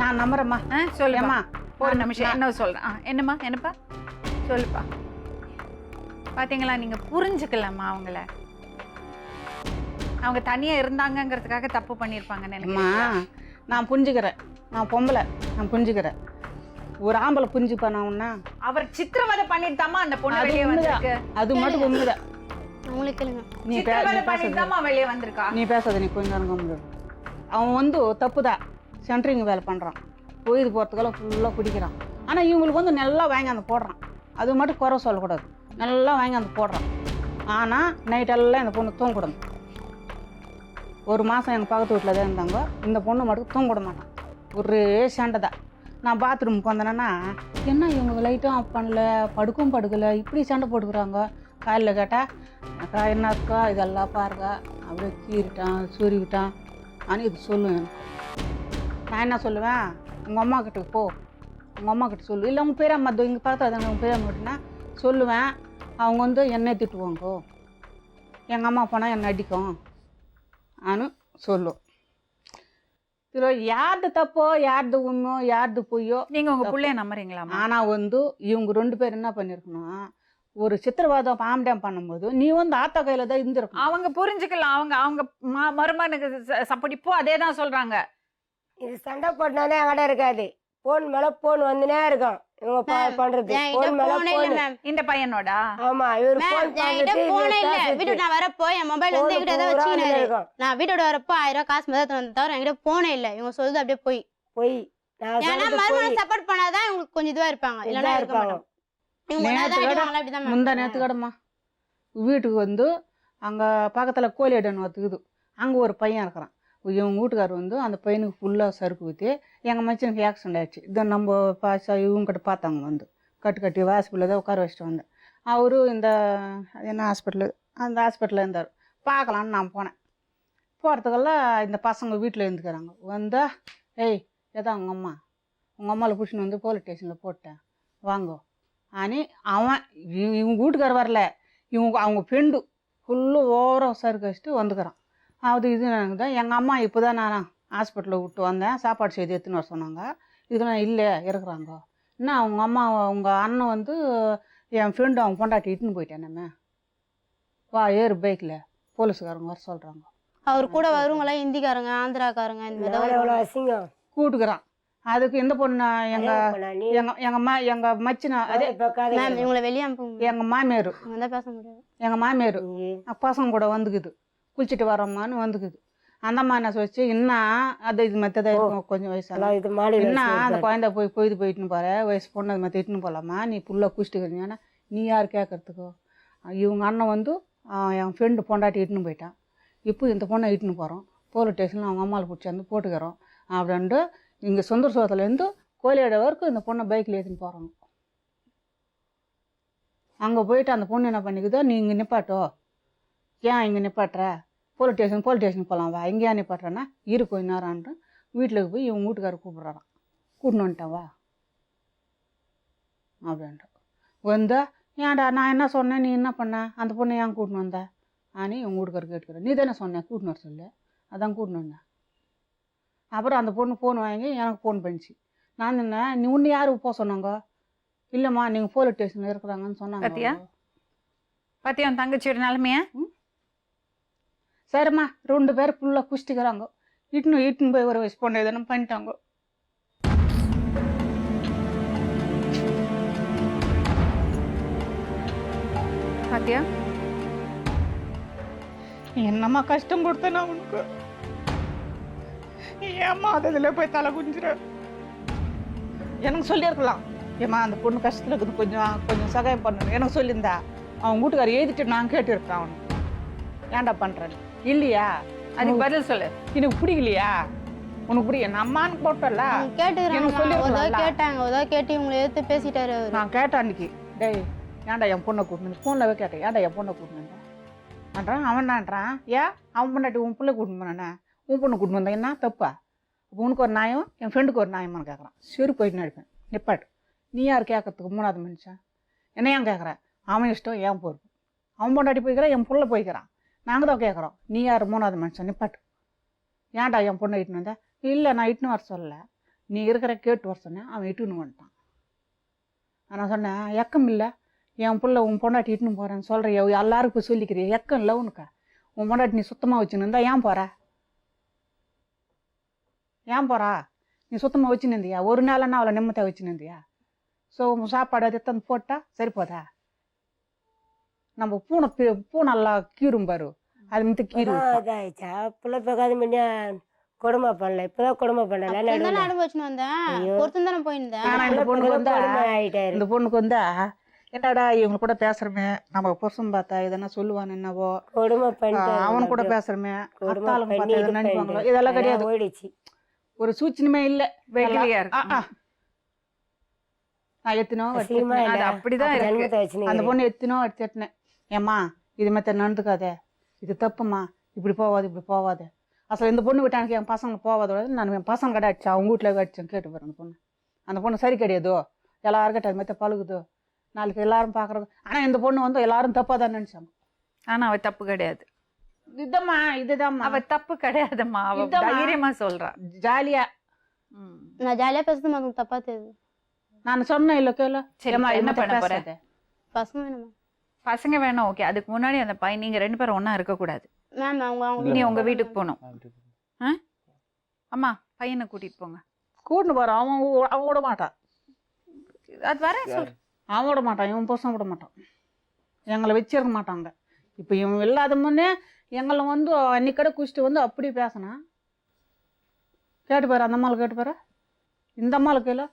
நான் நம்புறேம்மா சொல்லுமா ஏம்மா ஒரு நான் நிமிஷம் என்ன சொல்றேன் என்னம்மா என்னப்பா சொல்லுப்பா பாத்தீங்களா நீங்க புரிஞ்சுக்கலாமா அவங்கள அவங்க தனியா இருந்தாங்கங்கிறதுக்காக தப்பு பண்ணிருப்பாங்கன்னு அம்மா நினைக்கிறேன் நான் புரிஞ்சுக்கிறேன் நான் பொம்பளை நான் புரிஞ்சுக்கிறேன் ஒரு ஆம்பளை புரிஞ்சுப்பானா அவர் சித்திரவதை பண்ணிட்டாமா அந்த பொண்ணு அது வெளியே உண்மைதான். வந்திருக்கு அது மட்டும் உண்மைதான் அவங்களுக்கு கேளுங்க நீ சித்திரவதை பேசாத பண்ணிட்டாமா வெளியே வந்திருக்கா நீ பேசாத நீ கொஞ்ச நேரம் கம்முனு இரு. அவன் வந்து தப்பு தான் சென்ட்ரிங் வேலை பண்ணுறான் பொழுது போகிறதுக்கெல்லாம் ஃபுல்லாக குடிக்கிறான் ஆனால் இவங்களுக்கு வந்து நல்லா வாங்கி போடுறான் அது மட்டும் குறை சொல்லக்கூடாது நல்லா வாங்கி போடுறான் ஆனால் நைட்டெல்லாம் இந்த பொண்ணு தூங்கக்கூடாது ஒரு மாதம் எங்கள் பக்கத்து வீட்டில் தான் இருந்தாங்க இந்த பொண்ணு மட்டும் தூங்கிட மாட்டான் ஒரே சண்டை தான் நான் பாத்ரூமுக்கு வந்தேன்னா என்ன இவங்க லைட்டும் ஆஃப் பண்ணல படுக்கவும் படுக்கலை இப்படி சண்டை போட்டுக்கிறாங்க காலையில் கேட்டால் அக்கா என்னக்கா இதெல்லாம் பாருங்க அப்படியே கீறிட்டான் சுருவிட்டான் ஆனால் இது சொல்லுவேன் நான் என்ன சொல்லுவேன் உங்கள் அம்மா கிட்ட போ உங்கள் அம்மா கிட்ட சொல்லு இல்லை உங்கள் பேரம்மா இங்கே பார்த்தா தானே உங்கள் பேரம்மா கிட்டனா சொல்லுவேன் அவங்க வந்து என்னை திட்டுவாங்கோ எங்கள் அம்மா போனால் என்னை அடிக்கும் ஆனு சொல்லும் இதில் யார்து தப்போ யார்து உண்மையோ யார்து பொய்யோ நீங்க உங்க புள்ளைய நம்புறீங்களாமா ஆனால் வந்து இவங்க 2 பேர் என்ன பண்ணியிருக்கணும் ஒரு சித்திரவாதம் பாம்டாம் பண்ணும்போது நீ வந்து ஆத்தா கையில் தான் இருந்திருக்கணும் அவங்க புரிஞ்சுக்கலாம் அவங்க அவங்க மருமகனுக்கு சப்போர்ட் அதே தான் சொல்றாங்க இது சண்டை போட்டனாலே என்கிட்ட இருக்காது போன் மேல போன் வந்துனே இருக்கும் இவங்க பண்றது என்கிட்ட போன் மேல போனே இல்ல போன் மேம் இந்த பையனோட ஆமா இவர் மேம் போன் என்கிட்ட பண்ணிட்டு போனே இல்ல வீட்டுக்கு நான் வரப்போ என் மொபைல் வந்து என்கிட்ட ஏதாவது வச்சுக்கினாரு இருக்கும் நான் வீட்டோட வரப்போ 1000 ரூபாய் காசு மதத்தை வந்து தவிர என்கிட்ட போனே இல்ல இவங்க சொல்லுது அப்படியே போய் போய் நான் ஏன்னா சொல்றது மறுமணம் போய் சப்போர்ட் பண்ணாதான் இவங்களுக்கு கொஞ்சம் இதுவா இருப்பாங்க இல்லைன்னா இதா இருக்க இருப்பாங்க. மாட்டாங்க இவங்க என்னதான் அடிவாங்களா அப்படிதான் ma'am. முந்தா நேற்று கடமா வீட்டுக்கு வந்து அங்கே பக்கத்தில் கோழியடன் ஒத்துக்குது அங்கே ஒரு பையன் இருக்கிறான் இவங்க வீட்டுக்கார் வந்து அந்த பையனுக்கு ஃபுல்லாக சறுக்கு ஊற்றி எங்கள் மச்சனுக்கு ஆக்சிடென்ட் ஆயிடுச்சு இதை நம்ம பாசா இவங்ககிட்ட பார்த்தாங்க வந்து கட்டி ஹாஸ்பிட்டலில் தான் உட்கார வச்சுட்டு வந்தேன் அவரு இந்த அது என்ன ஹாஸ்பிட்டலு அந்த ஹாஸ்பிட்டலில் இருந்தார் பார்க்கலான்னு நான் போனேன். போகிறதுக்கெல்லாம் இந்த பசங்க வீட்டில் இருந்துக்கிறாங்க. வந்தா ஏய் ஏதா உங்கள் அம்மாவில் பிடிச்சின்னு வந்து போலீஸ் ஸ்டேஷனில் போட்டேன் வாங்கோ ஆனி அவன் இவங்க வீட்டுக்கார வரல, அவங்க ஃப்ரெண்டு ஃபுல்லு ஓவராக சருக்கு வச்சுட்டு வந்துக்கிறான். அது இது எனக்கு தான் எங்கள் அம்மா இப்போ தான் நான் ஹாஸ்பிட்டலில் விட்டு வந்தேன், சாப்பாடு செய்து எடுத்துன்னு வர சொன்னாங்க. இதுக்கு நான் இல்லை இருக்கிறாங்க. என்ன அவங்க அம்மா உங்கள் அண்ணன் வந்து என் ஃப்ரெண்டு அவங்க பொண்டாட்டி இட்டுன்னு போயிட்டேன். நம்ம வா ஏறு பைக்கில் போலீஸுக்காரங்க வர சொல்கிறாங்க. அவர் கூட வருவங்களாம் ஹிந்திக்காரங்க ஆந்திராக்காரங்க இந்த மாதிரி எவ்வளோ அசிங்கம் கூட்டுக்கிறான். அதுக்கு எந்த பொண்ணு எங்கள் மச்சினா அதே மேம் இவங்களை வெளியே அனுப்புங்க. எங்கள் மாமியார் இவங்க தான் பேச முடியாது. எங்கள் மாமியார் பசங்க கூட வந்துக்குது, குளிச்சுட்டு வரோம்மான்னு வந்துக்குது. அந்த அம்மா என்ன சொல்லிச்சு, இன்னும் அது இது மற்றதாக இருக்கும் கொஞ்சம் வயசு இது மாடி இன்னும் அந்த குழந்தை போயிட்டுன்னு போகிற வயசு பொண்ணு அது மாதிரி இட்டுன்னு போகலாமா, நீ புல்லாக குளிச்சுட்டுக்கிறீங்கன்னா நீ யார் கேட்கறதுக்கோ. இவங்க அண்ணன் வந்து என் ஃப்ரெண்டு பொண்டாட்டி இட்டுன்னு போயிட்டான். இப்போ இந்த பொண்ணை இட்டுன்னு போகிறோம் போலீஸ் ஸ்டேஷனில் அவங்க அம்மாவில் பிடிச்சி வந்து போட்டுக்கிறோம் அப்படின்ட்டு இங்கே சொந்த சோகத்துலேருந்து கோயிலோட வரைக்கும் இந்த பொண்ணை பைக்கில் ஏற்றின்னு போகிறாங்க. அங்கே போயிட்டு அந்த பொண்ணு என்ன பண்ணிக்குதோ, நீ இங்கே நிப்பாட்டோ, ஏன் இங்கே நிப்பாட்டுற, போலீஸ் ஸ்டேஷனுக்கு போகலாம் வா, இங்கேயா நிப்பாட்டுறேன்னா இரு கொஞ்ச நேரம்ன்ட்டு வீட்டுக்கு போய் இவங்க வீட்டுக்காரர் கூப்பிட்றாரான். கூட்டின்னு வந்துட்டேன் வா அப்படின்ட்டு வந்தா ஏன்டா நான் என்ன சொன்னேன் நீ என்ன பண்ண, அந்த பொண்ணை ஏன் கூட்டின்னு வந்த ஆனி இவங்க வீட்டுக்காரர் கேட்டுக்கிறேன். நீ தானே சொன்னேன் கூட்டின்னு வர சொல்லு, அதான் கூட்டின்னு வந்தேன். அப்புறம் அந்த பொண்ணு ஃபோன் வாங்கி எனக்கு ஃபோன் பண்ணிச்சு. நான் என்ன நீ ஒன்று யாருக்கு போக சொன்னாங்க, இல்லைம்மா நீங்கள் போலீஸ் ஸ்டேஷனில் இருக்கிறாங்கன்னு சொன்னாங்க. பாத்தியா உன் தங்கச்சியோட நிலைமையா? சரிம்மா 2 பேர் ஃபுல்லாக குஷ்டிக்கிறாங்க, இட்டுன்னு போய் ஒரு வயசு பொண்ணு எதுனா பண்ணிட்டாங்க. பாத்தியா என்னம்மா கஷ்டம் கொடுத்தேன் உனக்கு, ஏம்மா அதில் போய் தலை குஞ்சிர. எனக்கு சொல்லியிருக்கலாம், ஏம்மா அந்த பொண்ணு கஷ்டத்தில் இருக்குது கொஞ்சம் சகாயம் பண்ணணும் எனக்கு சொல்லியிருந்தா அவன் வீட்டுக்கார எழுதிட்டு நான் கேட்டுருக்கேன். அவனு ஏன்டா பண்ணுறேன் இல்லையா, அதுக்கு பதில் சொல்லு. எனக்கு பிடிக்கலையா, உனக்கு பிடிக்க அம்மான்னு போட்டல கேட்டாங்க கேட்டு இவங்களை எடுத்து பேசிட்டாரு. நான் கேட்டேன் அன்னைக்கு, டேய் ஏன்டா என் பொண்ணை கூட்டினு ஃபோனில் கேட்டேன், ஏன்டா என் பொண்ணை கூட்டினுன்றான். அவன் என்னன்றான், ஏன் அவன் பொண்ணாட்டி உன் பிள்ளை கூட்டின்னு போனானே, உன் பொண்ணு கூட்டின்னு வந்தா என்ன தப்பா, அப்போ உனக்கு ஒரு நியாயம் என் ஃப்ரெண்டுக்கு ஒரு நியாயமானு கேட்குறான். சரி போயிட்டு நடிப்பேன் நிப்பாட்டு, நீ யார் கேட்கறதுக்கு 3வது மனுஷன், என்ன ஏன் கேட்குறேன், அவன் இஷ்டம் ஏன் பொறுப்பு, அவன் பொண்டாட்டி போய்க்கிறான் என் பிள்ளை போய்க்கிறான், நாங்கள் தான் கேட்குறோம் நீ யார் 3வது மனுஷன் நிப்பாட்டு, ஏன்டா என் பொண்ணை இட்டுன்னு வந்தேன். இல்லை நான் இட்டுன்னு வர சொல்லலை, நீ இருக்கிற கேட்டு வர சொன்னேன், அவன் இட்டுன்னு வந்துட்டான். நான் சொன்னேன் எக்கம் இல்லை, என் பிள்ளை உன் பொண்டாட்டி இட்டுன்னு போகிறேன்னு சொல்கிறிய எல்லாருக்கும் போய் சொல்லிக்கிறிய, எக்கம் இல்லை உனக்கு, உன் பொண்டாட்டி நீ சுத்தமாக வச்சுன்னு இருந்தா ஏன் போகிற, ஏன் போகிறா, நீ சுத்தமாக வச்சுன்னு இருந்தியா, ஒரு நாள்னா அவளை நிம்மதியாக வச்சுன்னு இருந்தியா, ஸோ சாப்பாடு அதை தந்து போட்டால் சரி போதா, நம்ம பூனெல்லா கீரும் பாரு அது மித்த கீரு இதாயிடுச்சா பிள்ளை பார்க்காத முன்னே கொடுமை பண்ணல, இப்போதான் கொடுமை பண்ணல அனுபவிச்சுன்னு வந்தேன் ஒருத்தன் தானே போயிருந்தேன். இந்த பொண்ணுக்கு வந்தா என்னடா இவங்க கூட பேசுறமே, நம்ம புருஷன் பார்த்தா இதெல்லாம் சொல்லுவான் என்னவோ, கொடுமை பண்ணி அவன் கூட பேசுறமே அத்தாளுங்க பார்த்தா எதை நினைப்பாங்களோ, இதெல்லாம் கிடையாது, ஓடிச்சு ஒரு சூச்சனமே இல்லை. வெகுளியா இருக்கு. நான் எத்தினோ அது அப்படிதான் இருக்கு. அந்த பொண்ணு எத்தினோ எடுத்துனேன், ஏம்மா இது மற்ற நடந்துக்காதே, இது தப்புமா, இப்படி போவாது. அசல் இந்த பொண்ணு விட்டானுக்கு என் பசங்க போவாதோட நான் என் பசங்க கடை அடிச்சேன், அவங்க வீட்டில் அடிச்சேன் கேட்டு போகிறேன். அந்த பொண்ணு சரி கிடையாதோ, எல்லாரும் கிட்ட அது மற்ற பழகுதோ, நாளைக்கு எல்லாரும் பார்க்குறது. ஆனால் இந்த பொண்ணு வந்து எல்லாரும் தப்பாக தான் நினச்சாங்க. ஆனால் அவ தப்பு கிடையாது. இதுதான் அவ தப்பு கிடையாதும்மா, அவ தைரியமா சொல்றா, ஜாலியா. நான் ஜாலியாக பேசுறது உங்களுக்கு தப்பா தெரியுது. நான் சொன்னேன் இல்லை கேளு, என்ன பண்ண போறேன், பசங்க வேணுமா, பசங்க வேணும் ஓகே, அதுக்கு முன்னாடி அந்த பையன் நீங்க 2 பேரும் ஒன்றா இருக்கக்கூடாது. மேம் அவங்க நீ உங்க வீட்டுக்கு போகணும். அம்மா பையனை கூட்டிட்டு போங்க. கூட்டின்னு போகிறான், அவன் விட மாட்டான், அது வர சொல், அவன் விட மாட்டான், இவன் புருஷன் விட மாட்டான், எங்களை வச்சிருக்க மாட்டாங்க. இப்போ இவன் இல்லாத முன்னே எங்களை வந்து அன்னைக்கடை குடிச்சிட்டு வந்து அப்படி பேசினா கேட்டு பாரு, அந்த அம்மாவில் கேட்டு பாரு, இந்த அம்மாவில் கேளு.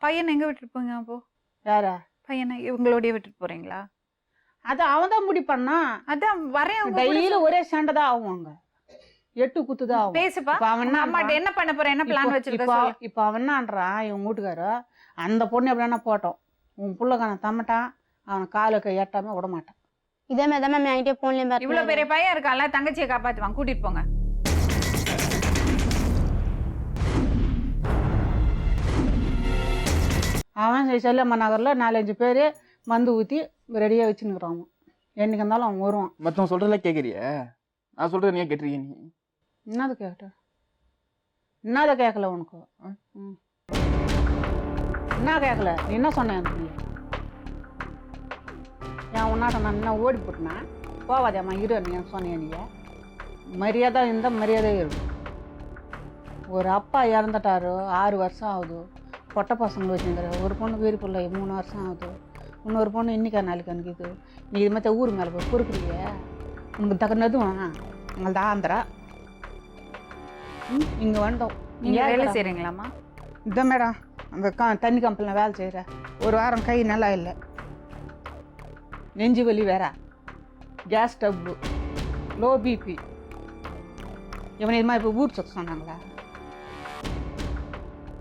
பையனை எங்க விட்டுட்டு போங்க அப்போ? யாரா பையனை இவங்களோடய விட்டுட்டு போறீங்களா? அது அவன் தான் முடிப்பான்னா, அதான் வரேன் டெய்லி ஒரே சண்டை தான் ஆகுவாங்க, 8 குத்து தான் ஆகும். பேசுப்பா, அம்மாட்ட என்ன பண்ண போற, என்ன பிளான் வச்சிருக்க? இப்போ அவன் என்னன்றான், இவன் வீட்டுக்காரு அந்த பொண்ணு எப்படின்னா போட்டோம், உன் பிள்ளைக்கான தம்மட்டான் அவனை காலுக்கு எட்டாம விட மாட்டான். இதே மாதிரி தான் மேம் என்கிட்ட ஃபோன்லேயும் இவ்வளவு பெரிய பையன் இருக்கான்ல, தங்கச்சியை காப்பாத்துவான், கூட்டிட்டு போங்க. அவன் செல்லம்மா நகரில் 4-5 பேர் மந்து ஊற்றி ரெடியாக வச்சுன்னுக்குறான். என்னைக்கு இருந்தாலும் அவன் வருவான். மற்றவங்க சொல்கிறதெல்லாம் கேட்குறிய? நான் சொல்கிறது நீ கேட்டிருக்கீங்க. நீ என்னது கேட்ட? என்னதை கேட்கல உனக்கு? என்ன கேட்கல? நீ என்ன சொன்ன எனக்கு? ஏன் உன்னாட்ட நான் என்ன ஓடி போட்டேன்னா போவாதேம்மா இரு நீ சொன்னேன். நீங்கள் மரியாதை இந்த மரியாதை இருக்கும். ஒரு அப்பா இறந்துட்டாரு, 6 வருஷம் ஆகுது. பொட்டை பசங்களை வச்சுருந்தாரு. ஒரு பொண்ணு வீடு பிள்ளை 3 வருஷம் ஆகுது. இன்னொரு பொண்ணு இன்னைக்கா நாளைக்கு அனுக்குது. நீ இது மாதிரி ஊர் மேலே போய் பொறுக்குறீங்க. உனக்கு தகுந்ததும் உங்களது ஆந்திரா. இங்கே வந்துட்டோம். நீங்க வேலை செய்றீங்களாம்மா? இதான் மேடம் அந்த தண்ணி கம்பெனியில் வேலை செய்கிறேன். ஒரு வாரம் கை நல்லா இல்லை, நெஞ்சு வலி வேற, கேஸ் டப்பு, லோ பிபி. இவனை இது மாதிரி இப்போ ஊர் சுத்த சொன்னாங்களா?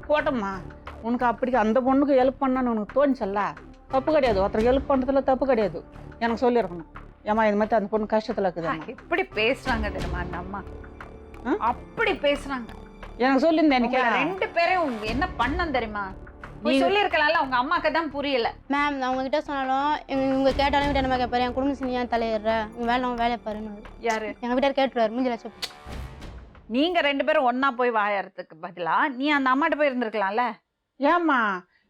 போட்டோம்மா உனக்கு அப்படி அந்த பொண்ணுக்கு ஹெல்ப் பண்ணான்னு உனக்கு தோணுச்சல்ல, தப்பு கிடையாது. ஒருத்தருக்கு ஹெல்ப் பண்ணுறதுல தப்பு கிடையாது. எனக்கு சொல்லியிருக்கணும், ஏம்மா இது மாதிரி அந்த பொண்ணு கஷ்டத்தில் இருக்குது. எப்படி பேசுறாங்க தெரியுமா அந்த அம்மா? அப்படி பேசுறாங்க. எனக்கு சொல்லியிருந்தேன். எனக்கு 2 பேரையும் என்ன பண்ணம் தெரியுமா? நீ சொல்லியிருக்கலாம்ல, உங்க அம்மாக்கு தான் புரியல. மேம் நான் உங்ககிட்ட சொன்னாலும் இவங்க கேட்டாலும் வீட்டை நம்ம கேட்பாரு, என் குடும்ப சீனி ஏன் தலையிடுற, உங்க வேலை நம்ம வேலையை பாருன்னு. யாரு? எங்கள் வீட்டார் கேட்டுருவாரு மூஞ்சில வச்சு. நீங்க 2 பேரும் ஒன்னா போய் வாயறதுக்கு பதிலா நீ அந்த அம்மாட்ட போய் இருந்திருக்கலாம்ல. ஏம்மா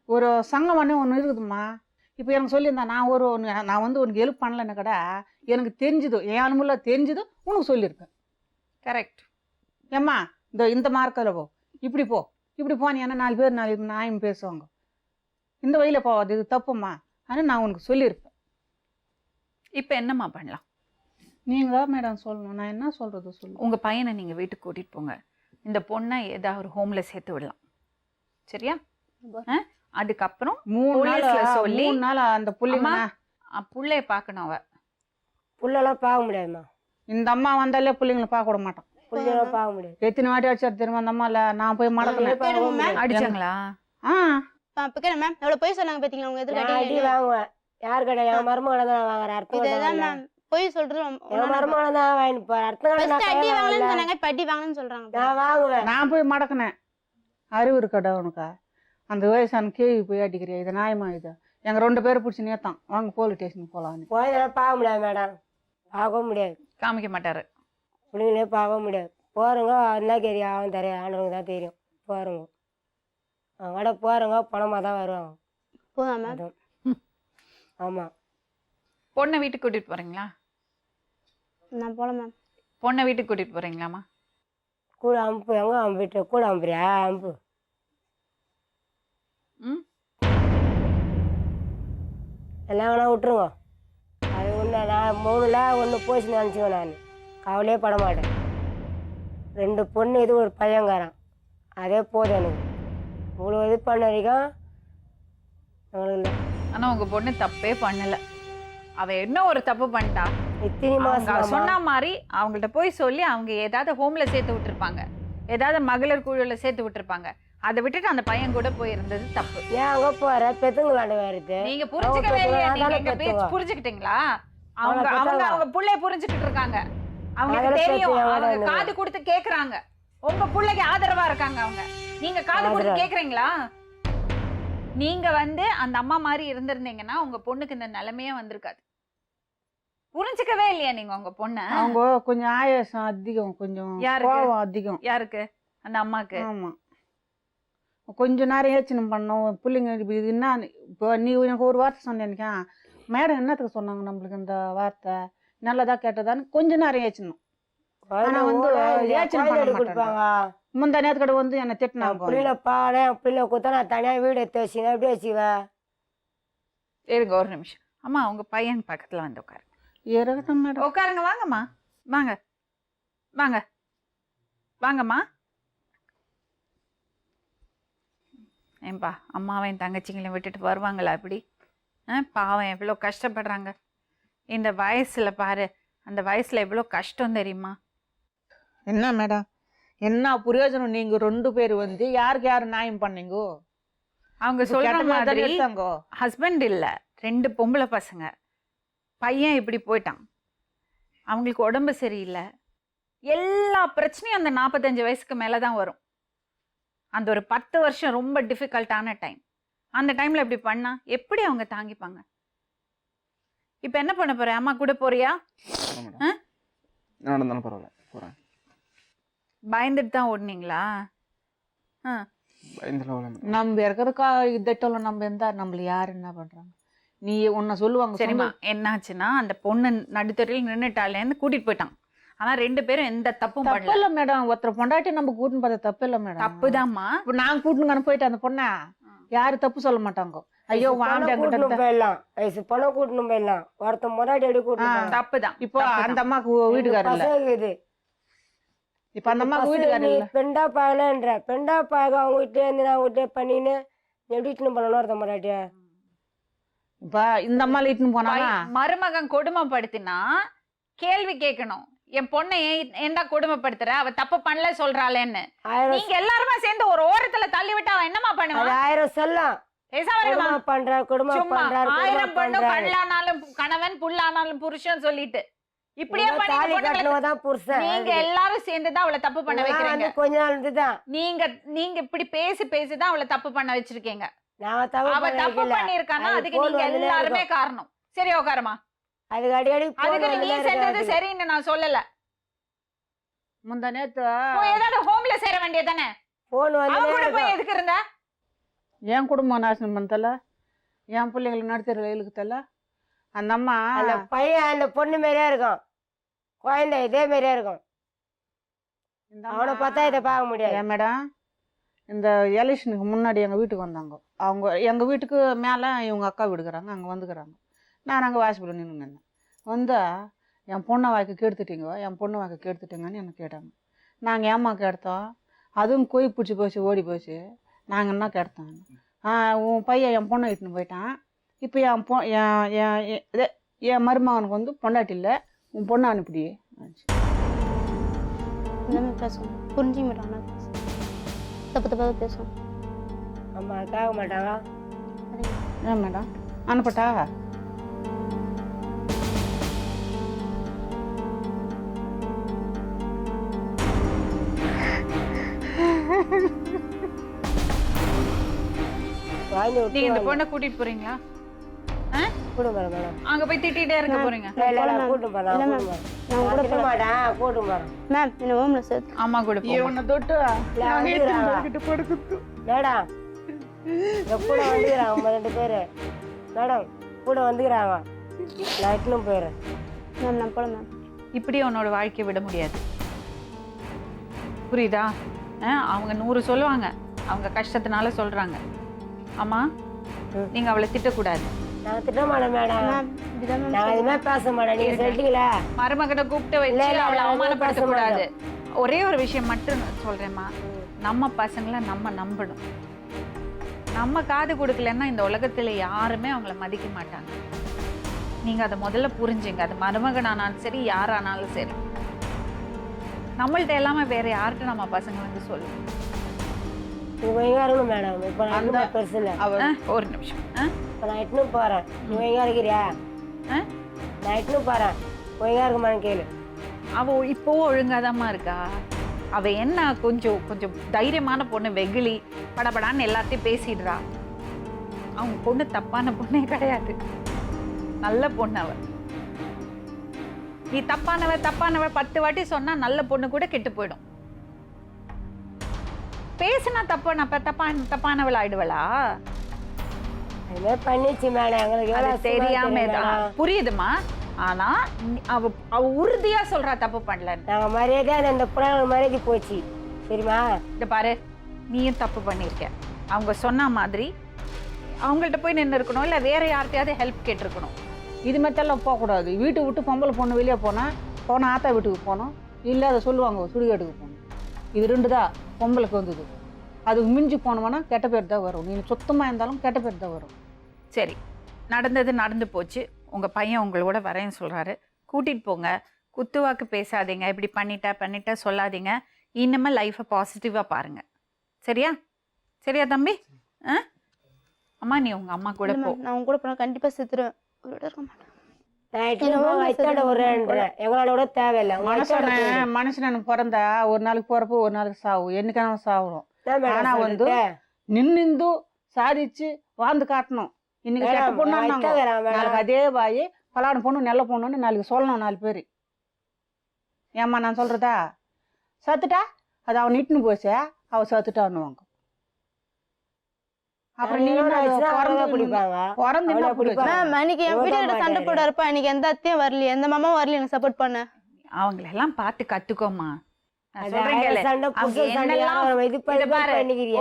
ஒரு சங்கம் பண்ணி ஒன்று இருக்குதும்மா. இப்போ எனக்கு சொல்லியிருந்தா நான் வந்து உனக்கு ஹெல்ப் பண்ணலன்னு கடை எனக்கு தெரிஞ்சுது, என் அனுமதில தெரிஞ்சுது உனக்கு சொல்லியிருக்கேன். கரெக்ட். ஏம்மா இந்த மார்க்கில் போ, இப்படி போ, இப்படி போனீங்கன்னா 4 பேர் 4 நியாயம் பேசுவாங்க. இந்த வழியில் போகாது, இது தப்புமா ஆனால் நான் உனக்கு சொல்லியிருப்பேன். இப்போ என்னம்மா பண்ணலாம்? நீங்கள் தான் மேடம் சொல்லணும், நான் என்ன சொல்கிறது சொல்லு. உங்க பையனை நீங்க வீட்டுக்கு கூட்டிட்டு போங்க. இந்த பொண்ணை ஏதாவது ஒரு ஹோம்ல சேர்த்து விடலாம், சரியா? அதுக்கப்புறம் 3 சொல்லி நாள் அந்த புள்ளைய பார்க்கணும். அவ புள்ளெல்லாம் பார்க்க முடியாதுமா. இந்த அம்மா வந்தாலே பிள்ளைங்களை பார்க்க விட மாட்டோம். புள்ளெல்லாம் பார்க்க முடியாது. எத்தனை வாட்டி அடிச்சாரு தெரியுமா அந்த அம்மா? இல்லை நான் போய் மடக்கணும். அடிச்சாங்களா? இப்போ கேட்க மேம் எவ்வளோ போய் சொன்னாங்க பார்த்தீங்களா உங்க நான் அடி வாங்குவேன். யார் கடை? என் மருமகளை தான் வாங்குறேன். அர்த்தம் இதுதான் மேம் போய் சொல்றது. என் மருமகளை தான் வாங்கிட்டு போறேன். அர்த்தம் அடி வாங்கலன்னு சொன்னாங்க, இப்போ அடி வாங்கணும்னு சொல்றாங்க. நான் வாங்குவேன். நான் போய் மடக்கினேன். அறிவு இருக்கடா உனக்கா? அந்த வயசான கேவி போய் அடிக்கிறியா? இது நியாயமா? இது எங்க 2 பேரை பிடிச்சி நேத்தான் வாங்க போலீஸ் ஸ்டேஷனுக்கு போகலான்னு. போயதெல்லாம் பார்க்க முடியாது மேடம், பார்க்க முடியாது. காமிக்க மாட்டாரு. பிள்ளைங்களே பார்க்க முடியாது. போகிறவங்க என்ன தெரியும், அவன் தெரியும், ஆண்டவங்க தான் தெரியும். போகிறவங்க அவங்க கடை போகிறவங்க பணமாக தான் வருவாங்க. போதாம அதுவும் ஆமாம். பொண்ணை வீட்டுக்கு கூட்டிட்டு போறீங்களா? நான் போல மேம். பொண்ணை வீட்டுக்கு கூட்டிட்டு போறீங்களாமா? கூட அம்பு எங்க அவன் வீட்டு கூட அம்புறியா? அம்பு எல்லாம் வேணா விட்டுருங்க. அது ஒன்று நான் 3ல் 1 போச்சுன்னு நினச்சிக்குவேன். நான் கவலையே பட மாட்டேன். 2 பொண்ணு இது ஒரு பையங்காரன், அதே போதும் எனக்கு. இவ்வளோ இது பண்ண வரைக்கும் அவங்களுக்கு இல்லை. ஆனா உங்க பொண்ணு தப்பே பண்ணல. அவ என்ன ஒரு தப்பு பண்ணிட்டா? இத்தனை மாதம் சொன்ன மாதிரி அவங்கள்ட்ட போய் சொல்லி அவங்க ஏதாவது ஹோம்ல சேர்த்து விட்டுருப்பாங்க, ஏதாவது மகளிர் குழுல சேர்த்து விட்டுருப்பாங்க. அதை விட்டுட்டு அந்த பையன் கூட போய் இருந்தது தப்பு. ஏன் அங்கே போகிற பெத்துங்களாண்டு வருது? நீங்க புரிஞ்சுக்கவே இல்லையா? நீங்க எங்க பேச்சு புரிஞ்சுக்கிட்டீங்களா? அவங்க புள்ளைய புரிஞ்சுக்கிட்டு இருக்காங்க. அவங்களுக்கு தெரியும், அவங்க காது கொடுத்து கேக்குறாங்க. உங்க பிள்ளைக்கு ஆதரவா இருக்காங்க அவங்க. நீங்க காது கொடுத்து கேக்குறீங்களா? நீங்க அந்த அம்மா மாதிரி இருந்திருந்தீங்கன்னா உங்க பொண்ணுக்கு இந்த நிலைமையே வந்திருக்காது. புரிஞ்சுக்கவே இல்லையா நீங்க உங்க பொண்ண? அவங்க கொஞ்சம் ஆயாசம் அதிகம், கொஞ்சம் கோவம் அதிகம். யாருக்கு? அந்த அம்மாக்கு. ஆமா, கொஞ்ச நேரம் ஏச்சனை பண்ணோம் பிள்ளைங்க. இது என்ன இப்போ நீ எனக்கு ஒரு வார்த்தை சொன்னேன்னிக்கா, மேடம் என்னத்துக்கு சொன்னாங்க நம்மளுக்கு இந்த வார்த்தை, நல்லதா கேட்டதான்னு கொஞ்ச நேரம் ஏச்சணும். ஆனா ஏச்சனை பண்ண மாட்டாங்க. முந்தா நேரத்துக்கட என்னை திட்டினாங்க. பிள்ளை பாரு, பிள்ளை கொடுத்தா நான் தனியாக வீடு எடுத்து வச்சுங்க, எப்படி வச்சுக்குவேன்? இருங்க ஒரு நிமிஷம். அம்மா உங்க பையன் பக்கத்துல உட்காரு. இருக்கட்டும் மேடம். உட்காருங்க. வாங்கம்மா, வாங்க வாங்க வாங்கம்மா. ஏன்பா அம்மாவையும் தங்கச்சிங்களையும் விட்டுட்டு வருவாங்களா இப்படி? பாவம் எவ்வளோ கஷ்டப்படுறாங்க இந்த வயசுல. பாரு அந்த வயசுல எவ்வளோ கஷ்டம் தெரியுமா? என்ன மேடம் என்ன பிரயோஜனம்? நீங்க 2 பேர் யாருக்கு யாரு நியாயம் பண்ணீங்க? அவங்க சொல்ற மாதிரி ஹஸ்பண்ட் இல்ல, 2 பொம்பளை பசங்க. பையன் இப்படி போயிட்டான், அவங்களுக்கு உடம்பு சரியில்லை, எல்லா பிரச்சனையும் அந்த 45 வயசுக்கு மேலே தான் வரும். அந்த ஒரு 10 வருஷம் ரொம்ப டிஃபிகல்ட்டான டைம். அந்த டைமில் இப்படி பண்ணா எப்படி அவங்க தாங்கிப்பாங்க? இப்போ என்ன பண்ண போற? அம்மா கூட போறியா? நடந்தாலும் பரவாயில்ல, போகிறேன். பயந்துட்டு தான் ஓடுனீங்களா? பயந்துலாம் நம்ம இருக்கிறதுக்கா இதட்டோல நம்ம இருந்தா நம்மள யாரு என்ன பண்றாங்க? நீ உன்னை சொல்லுவாங்க. சரிம்மா, என்னாச்சுன்னா அந்த பொண்ணு நடுத்தரையில் நின்றுட்டாலேருந்து கூட்டிட்டு போயிட்டான். ஆனா 2 பேரும் எந்த தப்பும் தப்பு பண்ணல. இல்ல மேடம், ஒருத்தர் பொண்டாட்டி நம்ம கூட்டின்னு பார்த்தா தப்பு இல்ல மேடம். தப்புதாம்மா. இப்ப நான் கூட்டின்னு போயிட்டு அந்த பொண்ணா யாரு தப்பு சொல்ல மாட்டாங்க. ஐயோ கூட்டணும் போயிடலாம், வயசு பணம் கூட்டணும் போயிடலாம், ஒருத்தன் முன்னாடி அடி கூட்டணும். தப்புதான். இப்போ அந்த அம்மாக்கு வீட்டுக்காரர் இல்ல. பசங்க இப்ப அந்த அம்மாக்கு வீட்டுக்காரர் இல்ல. பெண்டா பாயலன்ற பெண்டா பாயக அவங்க வீட்டு இருந்து நான் வீட்டு பண்ணின்னு எப்படின்னு பண்ணணும் ஒருத்த முன்னாடியா? இப்ப இந்த அம்மா இட்டுன்னு போனா மருமகன் கொடுமைப்படுத்தினா கேள்வி கேட்கணும். என் பொண்ணை ஏன்டா கொடுமைப்படுத்துற, அவ தப்பு பண்ணல சொல்றாளேன்னு. நீங்க எல்லாருமே சேர்ந்து ஒரு ஓரத்துல தள்ளி விட்டு அவன் என்னமா பண்ணுவான்? 1000 சொல்லலாம். பண்ற குடும்பம் சும்மா 1000 பொண்ணு கல்லானாலும் கணவன், புல்லானாலும் புருஷன் சொல்லிட்டு இப்படியே நீங்க எல்லாரும் சேர்ந்துதான் அவளை தப்பு பண்ண வைக்கிறீங்க. கொஞ்ச நாள் இருந்துதான் நீங்க இப்படி பேசிதான் அவளை தப்பு பண்ண வச்சிருக்கீங்க. அவ தப்பு பண்ணிருக்கானா அதுக்கு நீங்க எல்லாருமே காரணம். சரி உட்காரமா. அதுக்கு நீ செஞ்சது சரின்னு நான் சொல்லல. முந்தா நேத்து ஏதாவது ஹோம்ல சேர வேண்டியதானே? போய் எதுக்கு இருந்த? என் குடும்பம் நாசனம் பண்ணல, என் பிள்ளைங்களை நடத்துற வயலுக்கு தல. அந்த அம்மா அந்த பையன் அந்த பொண்ணு மாதிரியா இருக்கும், குழந்தை இதே மாதிரியா இருக்கும். அவனை பார்த்தா இதை பார்க்க முடியாது. ஏன் மேடம், இந்த எலெக்ஷனுக்கு முன்னாடி எங்கள் வீட்டுக்கு வந்தாங்க. அவங்க எங்கள் வீட்டுக்கு மேலே இவங்க அக்கா வீடுக்கிறாங்க, அங்கே வந்துக்கிறாங்க. நான் அங்கே வாசப்பட நின்று நின்னேன். வந்தால் என் பொண்ணை வாய்க்கு கெடுத்துட்டீங்க, என் பொண்ணு வாய்க்கு கெடுத்துட்டீங்கன்னு எனக்கு கேட்டாங்க. நாங்கள் ஏம்மா கெடுத்தோம்? அதுவும் கோய் பிடிச்சி போச்சு, ஓடி போச்சு. நாங்கள் என்ன கெடுத்தோம்? உன் பையன் என் பொண்ணை இட்டுன்னு போயிட்டான். இப்போ என் மருமகனுக்கு வந்து பொண்டாட்டி இல்லை, உன் பொண்ணை அனுப்பிடி. பேசுவோம், புரிஞ்சுக்க மாட்டாங்க, தப்பு தப்பாக பேசுவோம். அம்மா கேட்க மாட்டாங்க. ஏன் மேடம் அனுப்பட்டா? நீங்க இந்த பொண்ணை கூட்டிட்டு போறீங்களா? அங்க போய் திட்டிட்டே இருக்க போறீங்க? அம்மா கூட தொட்டு மேடம் கூட வந்துக்கிறாங்க 2 பேரு. மேடம் கூட வந்துக்கிறாங்க, நான் போயிடுறேன். மேம் நான் போல மேம். இப்படி உன்னோட வாழ்க்கையை விட முடியாது, புரியுதா? அவங்க 100 சொல்லுவாங்க, அவங்க கஷ்டத்தினால சொல்றாங்க. அம்மா நீங்க அவளை திட்டக்கூடாது. நான் திட்ட மாட்டேன் மேடம், நான் எதுவுமே பேச மாட்டேன். நீங்க சொல்லிட்டீங்களா? மருமகனை கூப்பிட்டு வச்சு அவளை அவமானப்படுத்த கூடாது. ஒரே ஒரு விஷயம் மட்டும் சொல்றேம்மா, நம்ம பசங்களை நம்ம நம்பணும். நம்ம காது கொடுக்கலன்னா இந்த உலகத்துல யாருமே அவங்கள மதிக்க மாட்டாங்க. நீங்க அதை முதல்ல புரிஞ்சுங்க. அது மருமகன் ஆனாலும் சரி, யாரானாலும் சரி, நம்மள்ட்ட எல்லாமே வேற யார்கிட்ட நம்ம பசங்க வந்து சொல்லுவோம். மேடம் இப்ப நான் பெருசு இல்லை. ஒரு நிமிஷம், இப்போ நான் இட்டுன்னு போறேன், நீ எங்க இருக்கிறியா? நான் இட்டுன்னு போறேன், எங்க இருக்குமான்னு கேளு. அவ இப்போ ஒழுங்காதாம்மா இருக்கா. அவ என்ன கொஞ்சம் தைரியமான பொண்ணு, வெகுளி, படபடான்னு எல்லாத்தையும் பேசிடுறா. அவங்க பொண்ணு தப்பான பொண்ணே கிடையாது, நல்ல பொண்ணு அவ. நீ தப்பானவ 10 வாட்டி சொன்னா நல்ல பொண்ணு கூட கெட்டு போயிடும். பேசினா தப்பானவள் ஆயிடுவளா? பண்ணிச்சு மேடம், எங்களுக்கு தெரியாம புரியுதுமா. ஆனா அவ உறுதியா சொல்றா தப்பு பண்ணல. நாங்க மரியாதை அந்த புறாங்க மரியாதை போச்சு, சரிமா? இந்த பாரு, நீயும் தப்பு பண்ணிருக்க. அவங்க சொன்ன மாதிரி அவங்கள்ட்ட போய் நின்று இருக்கணும், இல்ல வேற யார்கிட்டயாவது ஹெல்ப் கேட்டிருக்கணும். இது மாதிரிலாம் போகக்கூடாது. வீட்டை விட்டு பொம்பளை பொண்ணு வெளியே போனால் ஆத்தா வீட்டுக்கு போகணும், இல்லை அதை சொல்லுவாங்க சுடுகாட்டுக்கு போகணும். இது 2 தான் பொம்பளைக்கு வந்தது. அதுக்கு மிஞ்சி போனோம்னா கெட்ட பேர் தான் வரும். நீங்கள் சுத்தமாக இருந்தாலும் கெட்ட பேர் தான் வரும். சரி, நடந்து போச்சு. உங்கள் பையன் உங்களோட வரேன்னு சொல்கிறாரு, கூட்டிகிட்டு போங்க. குத்துவாக்கு பேசாதீங்க, இப்படி பண்ணிட்டா சொல்லாதீங்க. இன்னுமே லைஃப்பை பாசிட்டிவாக பாருங்கள். சரியா தம்பி? அம்மா நீ உங்கள் அம்மா கூட போ. நான் உங்க கூட போனால் கண்டிப்பாக செத்துருவேன், இருக்க மாட்டேன். வயிற்றாட விடுறேன்றேன், எங்களால கூட தேவையில்லை. மனுஷன் பிறந்தா ஒரு நாளைக்கு பிறப்பு ஒரு நாளைக்கு சாவு, என்னைக்கான சாவுறோம். ஆனா வந்து நின்று சாதிச்சு வாழ்ந்து காட்டணும். இன்னைக்கு கெட்ட பொண்ணு நாளைக்கு அதே வாயி பலான பொண்ணு நல்ல பொண்ணுன்னு நாளைக்கு சொல்லணும் 4 பேர். ஏம்மா நான் சொல்றதா? சத்துட்டா அது அவன் இட்டுன்னு போச்சே, அவ சத்துட்டான்னுவாங்க. அப்புறம் நீங்க அன்னைக்கு என் வீட்டுக்கிட்ட சண்டை போடாருப்பா, இன்னைக்கு எந்த அத்தையும் வரல, எந்த மாமா வரல எனக்கு சப்போர்ட் பண்ண. அவங்களெல்லாம் பார்த்து கத்துக்கோமா.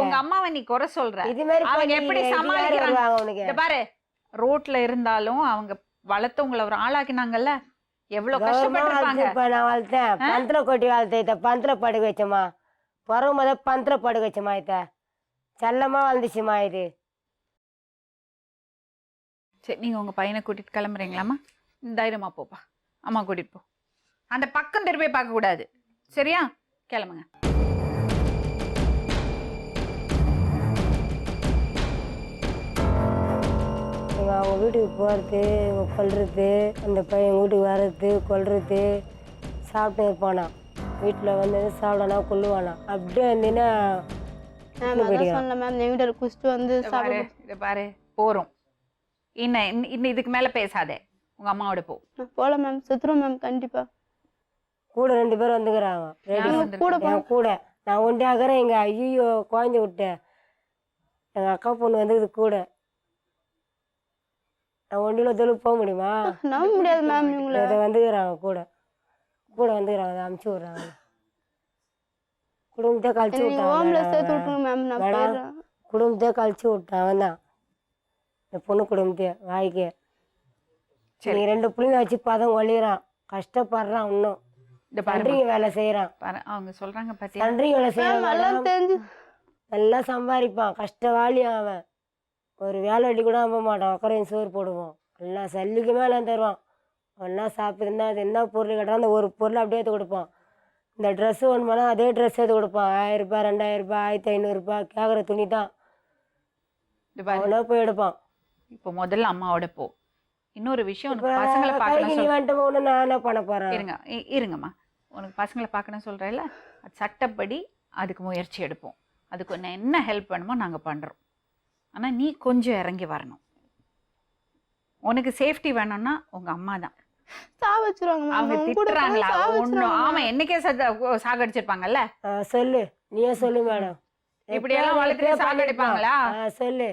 உங்க அம்மாவை நீ குறை சொல்ற, அவங்க எப்படி சமாளிக்கிறாங்க பாரு. ரோட்ல இருந்தாலும் அவங்க வளர்த்தவங்களை ஒரு ஆளாக்கினாங்கல்ல, எவ்வளவு கஷ்டப்பட்டிருப்பாங்க. நான் வளர்த்தேன், பந்தல கொட்டி வளர்த்தேன், பந்தல படுக்க வச்சோமா, பிறகு பந்தல படுக்க வச்சோமா, இத்த செல்லமா வளர்ந்துச்சுமா இது. சரி, நீங்க உங்க பையனை கூட்டிட்டு கிளம்புறீங்களாம்மா? தைரியமா போப்பா, அம்மா கூட்டிட்டு போ. அந்த பக்கம் திரும்பி பார்க்க கூடாது, சரியா? கிளம்புங்க. அவங்க வீட்டுக்கு போகிறது, கொல்றது, அந்த பையன் வீட்டுக்கு வர்றது, கொல்றது, சாப்பிட்டு இருப்பானா, வீட்டில் வந்து சாப்பிடனா கொல்லுவானா, அப்படியே இருந்தீங்கன்னா பாரு போறோம். இன்னும் இதுக்கு மேல பேசாதே, உங்க அம்மாவோட போ. போல மேம், செத்துரும் மேம் கண்டிப்பா. கூட 2 பேர் வந்துக்கிறாங்க கூட. நான் ஒண்டியாகிறேன், எங்க ஐயோ குழந்தை விட்டேன், எங்க அக்கா பொண்ணு வந்து கூட. நான் ஒண்டியில தொழில் போக முடியுமா? நம்ப முடியாது மேம். இவங்களை வந்துக்கிறாங்க கூட வந்துக்கிறாங்க, அதை அமுச்சு விட்றாங்க. குடும்பத்தை கழிச்சு விட்டாங்க, குடும்பத்தை கழிச்சு விட்டான் அவன் தான், இந்த பொண்ணு குடும்பத்தையே வாய்க்கு. நீ 2 பிள்ளைங்க வச்சு பதம் ஒழிகிறான், கஷ்டப்படுறான், இன்னும் பண்றீங்க வேலை செய்யறான். அவங்க சொல்றாங்க பண்றீங்க வேலை செய்யறான், நல்லா சம்பாதிப்பான், கஷ்டவாளி அவன். ஒரு வேலை அடி கூட நம்ப மாட்டான், உக்கரையும் சோறு போடுவோம், எல்லாம் சல்லிக்கு மேலே தருவான். ஒன்றா சாப்பிட்டுருந்தா அது என்ன பொருள் கேட்டால் அந்த ஒரு பொருள் அப்படியே எடுத்து கொடுப்பான். இந்த ட்ரெஸ்ஸு ஒன்று பண்ணால் அதே ட்ரெஸ் எடுத்து கொடுப்பான். 1000 ரூபாய் 2000 ரூபாய் 1500 ரூபாய் கேட்குற துணி தான் அவனா போய் எடுப்பான். இப்போ முதல்ல அம்மாவோட போ. இன்னொரு விஷயம், பசங்களை பார்க்கணும். நான் என்ன பண்ண போறேன்? இருங்கம்மா, உனக்கு பசங்களை பார்க்கணும் சொல்கிறேன்ல, அது சட்டப்படி அதுக்கு முயற்சி எடுப்போம். அதுக்கு என்ன ஹெல்ப் பண்ணுமோ நாங்கள் பண்ணுறோம். ஆனால் நீ கொஞ்சம் இறங்கி வரணும். உனக்கு சேஃப்டி வேணும்னா உங்கள் அம்மா தான். அவங்க திட்டுறாங்களா? ஒன்றும். ஆமாம், என்னைக்கே சாகடிச்சிருப்பாங்கல்ல. சொல்லு, நீயே சொல்லு மேடம். இப்படியெல்லாம் வளர்த்து சாகடிப்பாங்களா? சொல்லு.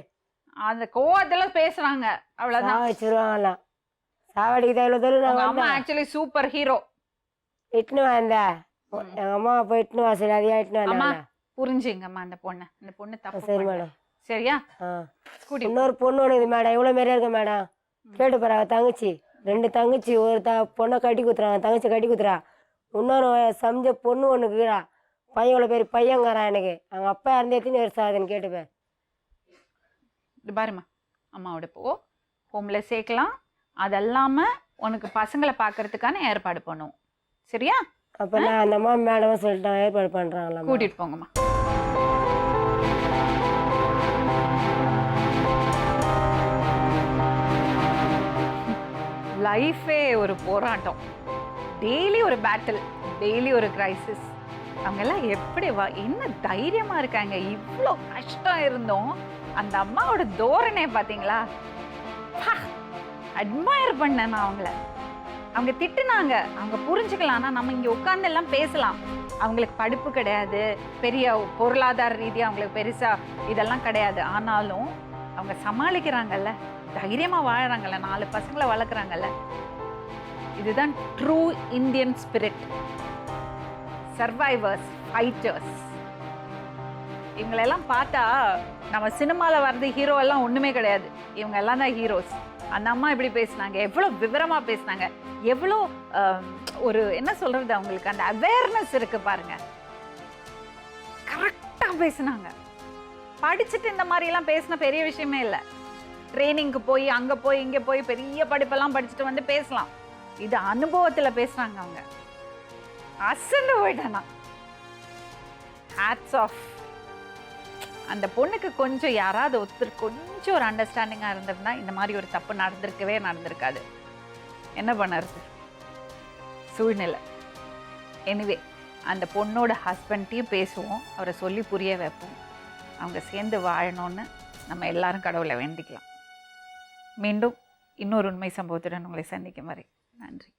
அந்த கோவத்தில் பேசுகிறாங்க, அவ்வளோதான். வச்சிருவாங்களாம் சாவடிக்கு. அம்மா ஆக்சுவலி சூப்பர் ஹீரோ. இட்டுன்னு வந்தா எங்க அம்மா போய் இட்டுன்னு வா. சரி, அதையா இட்டுன்னு வந்தா புரிஞ்சுங்கம்மா. அந்த பொண்ணு தப்பு. சரி மேடம், சரியா? இன்னொரு பொண்ணு ஒன்று இது மேடம், இவ்வளோ மாரியா இருக்கு மேடம். கேட்டு போறாங்க தங்கச்சி, 2 தங்கச்சி, ஒரு பொண்ணை கட்டி குத்துறாங்க, தங்கச்சி கட்டி குத்துறா. இன்னொரு சமைச்ச பொண்ணு ஒன்று இருக்கிறா, பையன் இவ்வளோ பேர் பையங்கிறான். எனக்கு அவங்க அப்பா இறந்து எத்தனை வருஷம் ஆகுதுன்னு கேட்டுப்பேன். இது பாருமா, அம்மாவோட போ, ஹோம்ல சேர்க்கலாம். அது இல்லாமல் உனக்கு பசங்களை பார்க்கறதுக்கான ஏற்பாடு பண்ணுவோம், சரியா? அப்போ நான் அந்த அம்மா மேடமும் சொல்லிட்டாங்க, ஏற்பாடு பண்ணுறாங்களா? கூட்டிகிட்டு போங்கம்மா. லைஃபே ஒரு போராட்டம், டெய்லி ஒரு பேட்டில், டெய்லி ஒரு கிரைசிஸ். அவங்கெல்லாம் எப்படி என்ன தைரியமா இருக்காங்க. இவ்வளோ கஷ்டம் இருந்தோம். அந்த அம்மாவோட தோரணை பார்த்தீங்களா? அட்மையர் பண்ணேன் நான் அவங்கள. அவங்க திட்டுனாங்க, அவங்க புரிஞ்சுக்கலாம். ஆனால் நம்ம இங்கே உட்கார்ந்து எல்லாம் பேசலாம். அவங்களுக்கு படிப்பு கிடையாது, பெரிய பொருளாதார ரீதியாக அவங்களுக்கு பெருசாக இதெல்லாம் கிடையாது. ஆனாலும் அவங்க சமாளிக்கிறாங்கல்ல, தைரியமாக வாழறாங்கல்ல, 4 பசங்களை வளர்க்குறாங்கல்ல. இதுதான் true Indian spirit. Survivors, fighters. இவங்களெல்லாம் பார்த்தா நம்ம சினிமாவில் வர்றது ஹீரோ எல்லாம் ஒன்றுமே கிடையாது. இவங்க எல்லாம் தான் ஹீரோஸ். அந்த அம்மா இப்படி பேசினாங்க, எவ்வளோ விவரமாக பேசினாங்க, எவ்வளோ ஒரு என்ன சொல்கிறது, அவங்களுக்கு அந்த அவேர்னஸ் இருக்குது பாருங்க. கரெக்டாக பேசினாங்க. படிச்சுட்டு இந்த மாதிரிலாம் பேசின பெரிய விஷயமே இல்லை. ட்ரைனிங்க்கு போய் அங்கே போய் இங்கே போய் பெரிய படிப்பெல்லாம் படிச்சுட்டு வந்து பேசலாம். இது அனுபவத்தில் பேசுகிறாங்க அவங்க. அசந்து போயிட்டேனா. Hats off. அந்த பொண்ணுக்கு கொஞ்சம் யாராவது ஒருத்தர் கொஞ்சம் ஒரு அண்டர்ஸ்டாண்டிங்காக இருந்திருந்தா இந்த மாதிரி ஒரு தப்பு நடந்திருக்காது. என்ன பண்ணுறது, சூழ்நிலை. எனிவே அந்த பொண்ணோட ஹஸ்பண்ட்டையும் பேசுவோம், அவரை சொல்லி புரிய வைப்போம். அவங்க சேர்ந்து வாழணும்னு நம்ம எல்லாரும் கடவுளை வேண்டிக்கலாம். மீண்டும் இன்னொரு உண்மை சம்பவத்துடன் உங்களை சந்திக்கும் வரை நன்றி.